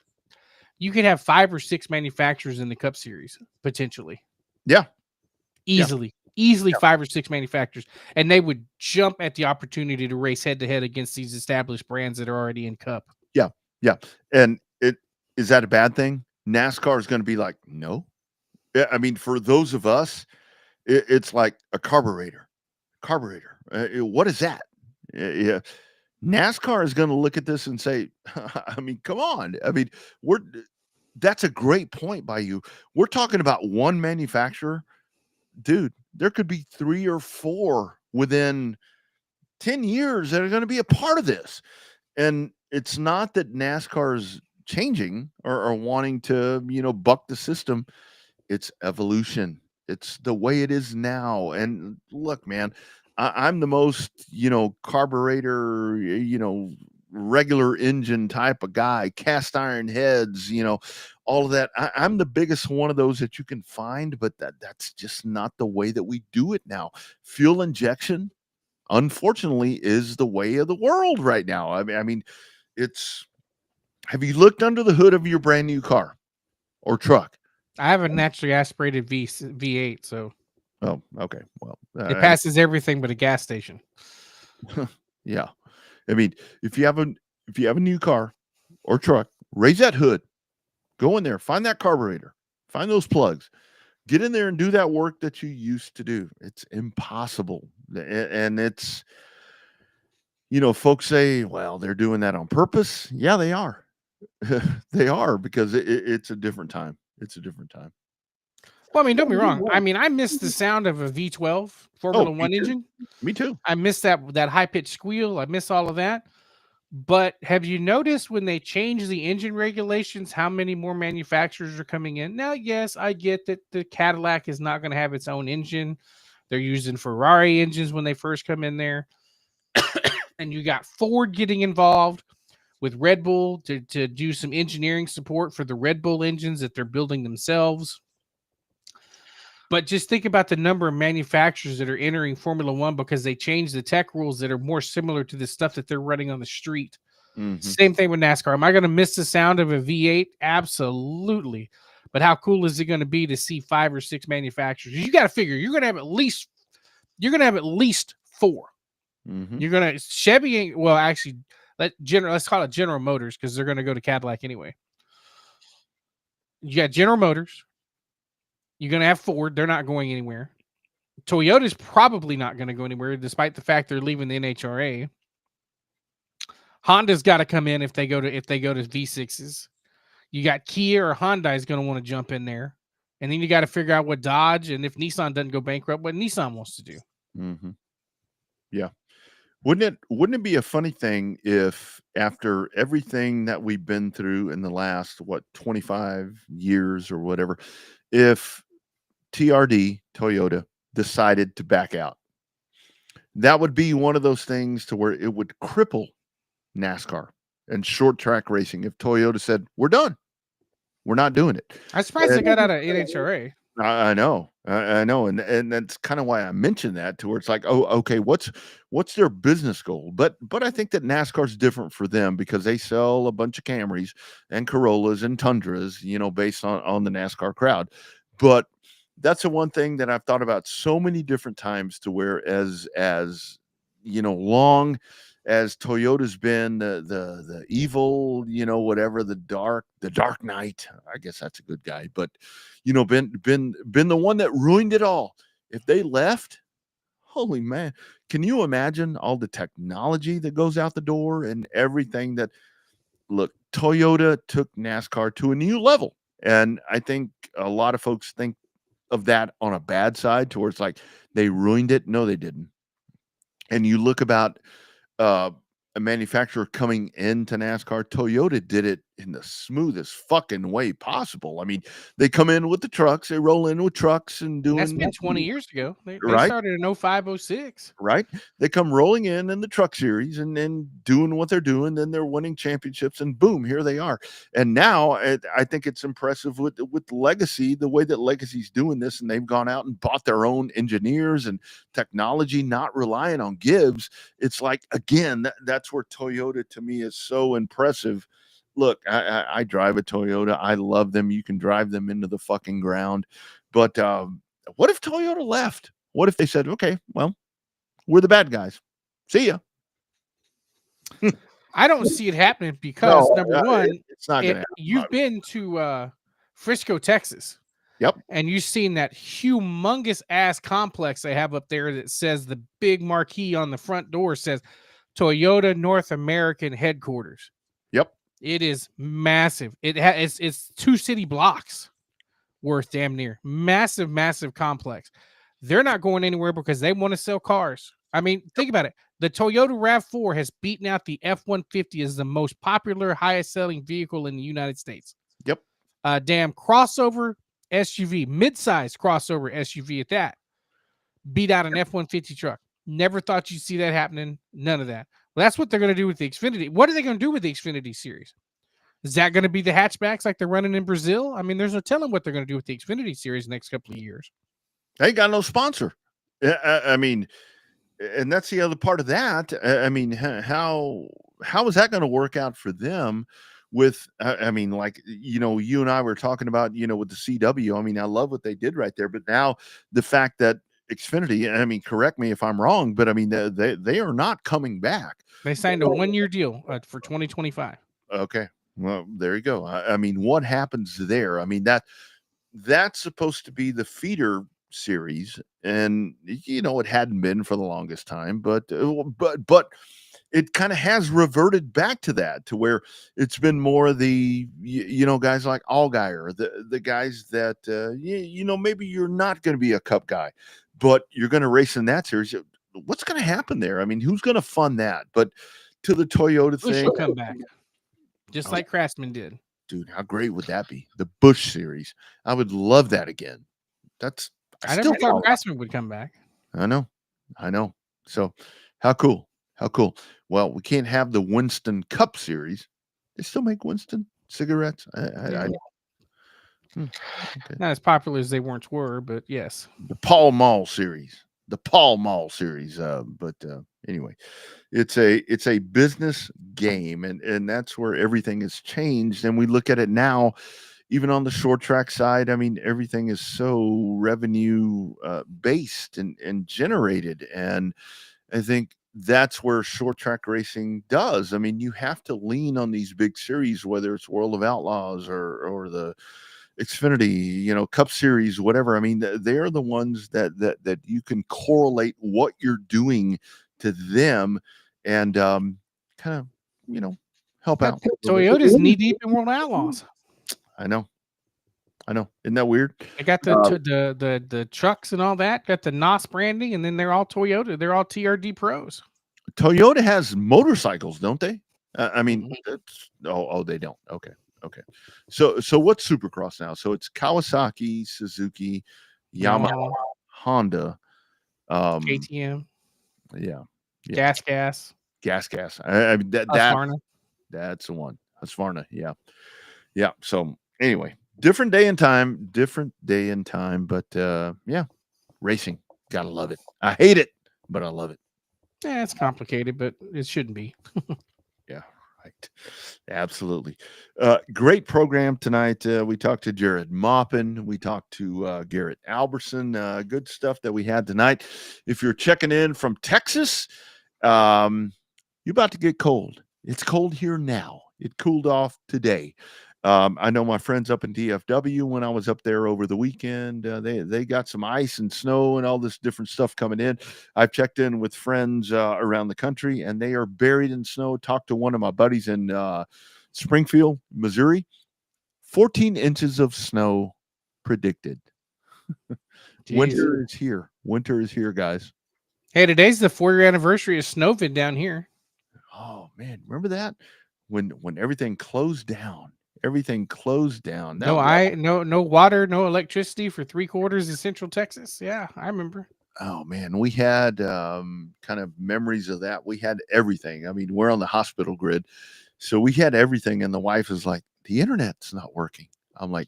You could have 5 or 6 manufacturers in the Cup Series, potentially. Yeah. Easily 5 or 6 manufacturers. And they would jump at the opportunity to race head-to-head against these established brands that are already in Cup. Yeah. And is that a bad thing? NASCAR is going to be like, no. I mean, for those of us, it's like a carburetor. What is that? Yeah. NASCAR is going to look at this and say, I mean, come on. I mean, That's a great point by you. We're talking about one manufacturer, dude. There could be 3 or 4 within 10 years that are going to be a part of this. And it's not that NASCAR's changing or wanting to, buck the system. It's evolution. It's the way it is now. And look, man, I'm the most, carburetor, regular engine type of guy, cast iron heads, all of that. I'm the biggest one of those that you can find, but that's just not the way that we do it now. Fuel injection, unfortunately, is the way of the world right now. I mean, it's. Have you looked under the hood of your brand new car or truck? I have a naturally aspirated V8, so Oh, okay. Well, it passes everything but a gas station. Yeah. I mean, if you have a new car or truck, raise that hood, go in there, find that carburetor, find those plugs, get in there and do that work that you used to do. It's impossible. And it's, folks say, well, they're doing that on purpose. Yeah, they are. They are, because it's a different time. It's a different time. Well, I mean, don't be wrong. I mean, I miss the sound of a V12 Formula One engine. Me too. I miss that high-pitched squeal. I miss all of that. But have you noticed when they change the engine regulations, how many more manufacturers are coming in? Now, yes, I get that the Cadillac is not going to have its own engine. They're using Ferrari engines when they first come in there. And you got Ford getting involved with Red Bull to do some engineering support for the Red Bull engines that they're building themselves. But just think about the number of manufacturers that are entering Formula One because they changed the tech rules that are more similar to the stuff that they're running on the street. Mm-hmm. Same thing with NASCAR. Am I going to miss the sound of a V8? Absolutely. But how cool is it going to be to see 5 or 6 manufacturers? You got to figure you're going to have at least 4. Mm-hmm. You're going to Chevy ain't, well, actually, let's call it General Motors because they're going to go to Cadillac anyway. You got General Motors. You're going to have Ford. They're not going anywhere. Toyota's probably not going to go anywhere, despite the fact they're leaving the NHRA. Honda's got to come in if they go to V6s. You got Kia or Hyundai is going to want to jump in there. And then you got to figure out what Dodge, and if Nissan doesn't go bankrupt, what Nissan wants to do. Mm-hmm. Yeah. Wouldn't it be a funny thing if after everything that we've been through in the last, 25 years or whatever, if TRD, Toyota, decided to back out? That would be one of those things to where it would cripple NASCAR and short track racing. If Toyota said, we're done, we're not doing it. I'm surprised they got out of NHRA. I know. And that's kind of why I mentioned that, to where it's like, oh, okay, what's their business goal? But I think that NASCAR's different for them because they sell a bunch of Camrys and Corollas and Tundras, based on the NASCAR crowd. But that's the one thing that I've thought about so many different times, to where as long as Toyota's been the evil, whatever, the dark knight, I guess that's a good guy, but been the one that ruined it all. If they left, holy man, can you imagine all the technology that goes out the door and everything that, look, Toyota took NASCAR to a new level. And I think a lot of folks think of that on a bad side, towards like they ruined it. No, they didn't. And you look about a manufacturer coming into NASCAR, Toyota did it in the smoothest fucking way possible. I mean, they come in with the trucks, they roll in with trucks and doing. That's been 20 years ago. They started in 05, 06. Right. They come rolling in the truck series and then doing what they're doing. Then they're winning championships and boom, here they are. And now I think it's impressive with Legacy, the way that Legacy's doing this. And they've gone out and bought their own engineers and technology, not relying on Gibbs. It's like, again, that's where Toyota to me is so impressive. Look, I drive a Toyota. I love them. You can drive them into the fucking ground. But what if Toyota left? What if they said, okay, well, we're the bad guys. See ya. I don't see it happening because, number one, it's not going to happen. You've been to Frisco, Texas. Yep. And you've seen that humongous ass complex they have up there that says, the big marquee on the front door says Toyota North American Headquarters. Yep. It is massive. It's 2 city blocks worth, damn near. Massive complex. They're not going anywhere because they want to sell cars. I mean, think about it. The Toyota RAV4 has beaten out the F-150 as the most popular, highest selling vehicle in the United States. Yep. Damn crossover SUV, mid-sized crossover SUV at that, beat out an F-150 truck. Never thought you'd see that happening. None of that. Well, that's what they're going to do with the Xfinity. What are they going to do with the Xfinity series? Is that going to be the hatchbacks like they're running in Brazil? I mean, there's no telling what they're going to do with the Xfinity series next couple of years. They ain't got no sponsor. I mean, and that's the other part of that. I mean, how is that going to work out for them? With, I mean, like, you know, you and I were talking about, you know, with the CW. I mean, I love what they did right there, but now the fact that Xfinity, I mean, correct me if I'm wrong, but I mean, they are not coming back. They signed a 1-year deal for 2025. Okay. Well, there you go. I mean, what happens there? I mean, that's supposed to be the feeder series, and you know, it hadn't been for the longest time, but it kind of has reverted back to that, to where it's been more the you know, guys like Allgaier, the guys that you know, maybe you're not going to be a Cup guy, but you're going to race in that series. What's going to happen there? I mean, who's going to fund that? But to the Toyota Busch thing, will come back, just like Craftsman did. dude, how great would that be? The Busch series, I would love that again. That's I never thought Craftsman would come back. I know. So how cool. Well, we can't have the Winston Cup series. They still make Winston cigarettes. Okay. Not as popular as they once were, but yes. The Pall Mall series. But anyway, it's a business game, and that's where everything has changed. And we look at it now, even on the short track side. I mean, everything is so revenue based and generated. And I think that's where short track racing does. I mean, you have to lean on these big series, whether it's World of Outlaws or the Xfinity, you know, Cup Series, whatever. I mean, they're the ones that you can correlate what you're doing to them, and kind of, you know, help out. Toyota's knee deep in World Outlaws. I know. Isn't that weird? They got the trucks and all that. Got the NOS branding, and then they're all Toyota. They're all TRD pros. Toyota has motorcycles, don't they? I mean, they don't. Okay. So what's Supercross now? So it's Kawasaki, Suzuki, Yamaha, Honda, KTM. Yeah. Gas. I mean, Husqvarna. That's the one. Husqvarna. Yeah. So anyway, different day and time, but yeah, racing. Gotta love it. I hate it, but I love it. Yeah, it's complicated, but it shouldn't be. Yeah, right. Absolutely. Great program tonight. We talked to Jared Maupin. We talked to Garrett Albertson. Good stuff that we had tonight. If you're checking in from Texas, you're about to get cold. It's cold here now. It cooled off today. I know my friends up in DFW, when I was up there over the weekend, they got some ice and snow and all this different stuff coming in. I've checked in with friends around the country, and they are buried in snow. Talked to one of my buddies in Springfield, Missouri. 14 inches of snow predicted. Winter is here, guys. Hey, today's the 4-year anniversary of Snowvid down here. Oh man, remember that when everything closed down? Everything closed down. No water, no electricity for 3/4 of Central Texas. Yeah, I remember. Oh man, we had kind of memories of that. We had everything. I mean, we're on the hospital grid, so we had everything. And the wife is like, "The internet's not working." I'm like,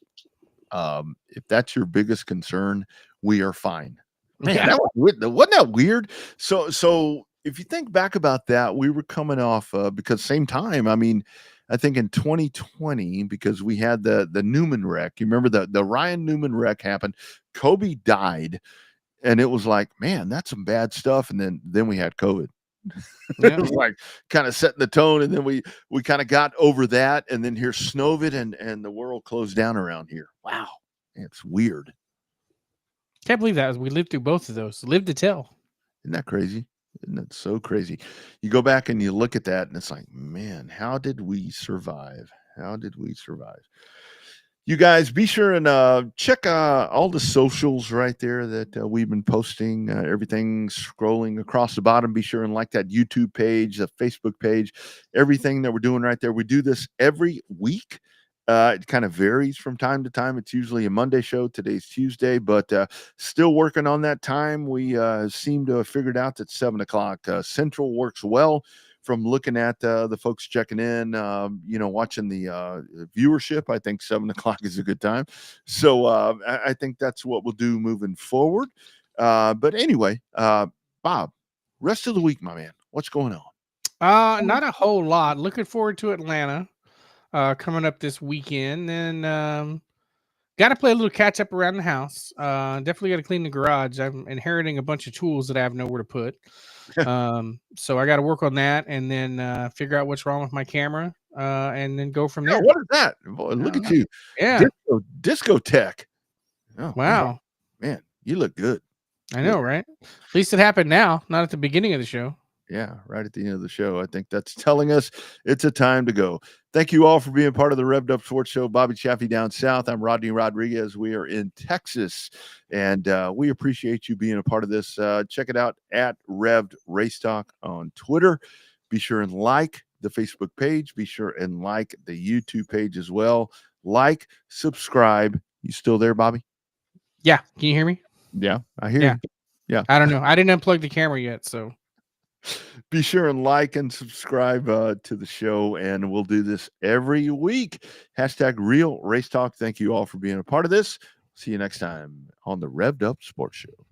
"If that's your biggest concern, we are fine." Man, Yeah. that was weird. Wasn't that weird? So if you think back about that, we were coming off because same time. I mean, I think in 2020, because we had the Newman wreck. You remember the Ryan Newman wreck happened. Kobe died, and it was like, man, that's some bad stuff. And then we had COVID. Yeah. It was like kind of setting the tone, and then we kind of got over that, and then here's Snowvid, and the world closed down around here. Wow, it's weird. Can't believe that we lived through both of those. Lived to tell. Isn't that crazy? Isn't that so crazy? You go back and you look at that, and it's like, man, how did we survive? How did we survive? You guys be sure and check all the socials right there that we've been posting, everything scrolling across the bottom. Be sure and like that YouTube page, the Facebook page, everything that we're doing right there. We do this every week. It kind of varies from time to time. It's usually a Monday show. Today's Tuesday, but still working on that time. We seem to have figured out that 7 o'clock Central works well. From looking at the folks checking in, watching the viewership, I think 7 o'clock is a good time. So I think that's what we'll do moving forward. But anyway, Bob, rest of the week, my man, what's going on? Not a whole lot. Looking forward to Atlanta coming up this weekend. Then got to play a little catch up around the house. Definitely got to clean the garage. I'm inheriting a bunch of tools that I have nowhere to put. So I got to work on that and then figure out what's wrong with my camera and then go from there. What is that? Boy, look at you. Yeah. Disco tech. Oh, wow. Man, you look good. I know, right? At least it happened now, not at the beginning of the show. Yeah, right at the end of the show. I think that's telling us it's a time to go. Thank you all for being part of the Revved Up Sports Show. Bobby Chaffee down south. I'm Rodney Rodriguez. We are in Texas, and we appreciate you being a part of this. Check it out at Revved Race Talk on Twitter. Be sure and like the Facebook page. Be sure and like the YouTube page as well. Like, subscribe. You still there, Bobby? Yeah. Can you hear me? Yeah, I hear you. Yeah. I don't know. I didn't unplug the camera yet, so. Be sure and like and subscribe to the show, and we'll do this every week. # Real Race Talk. Thank you all for being a part of this. See you next time on the Revved Up Sports Show.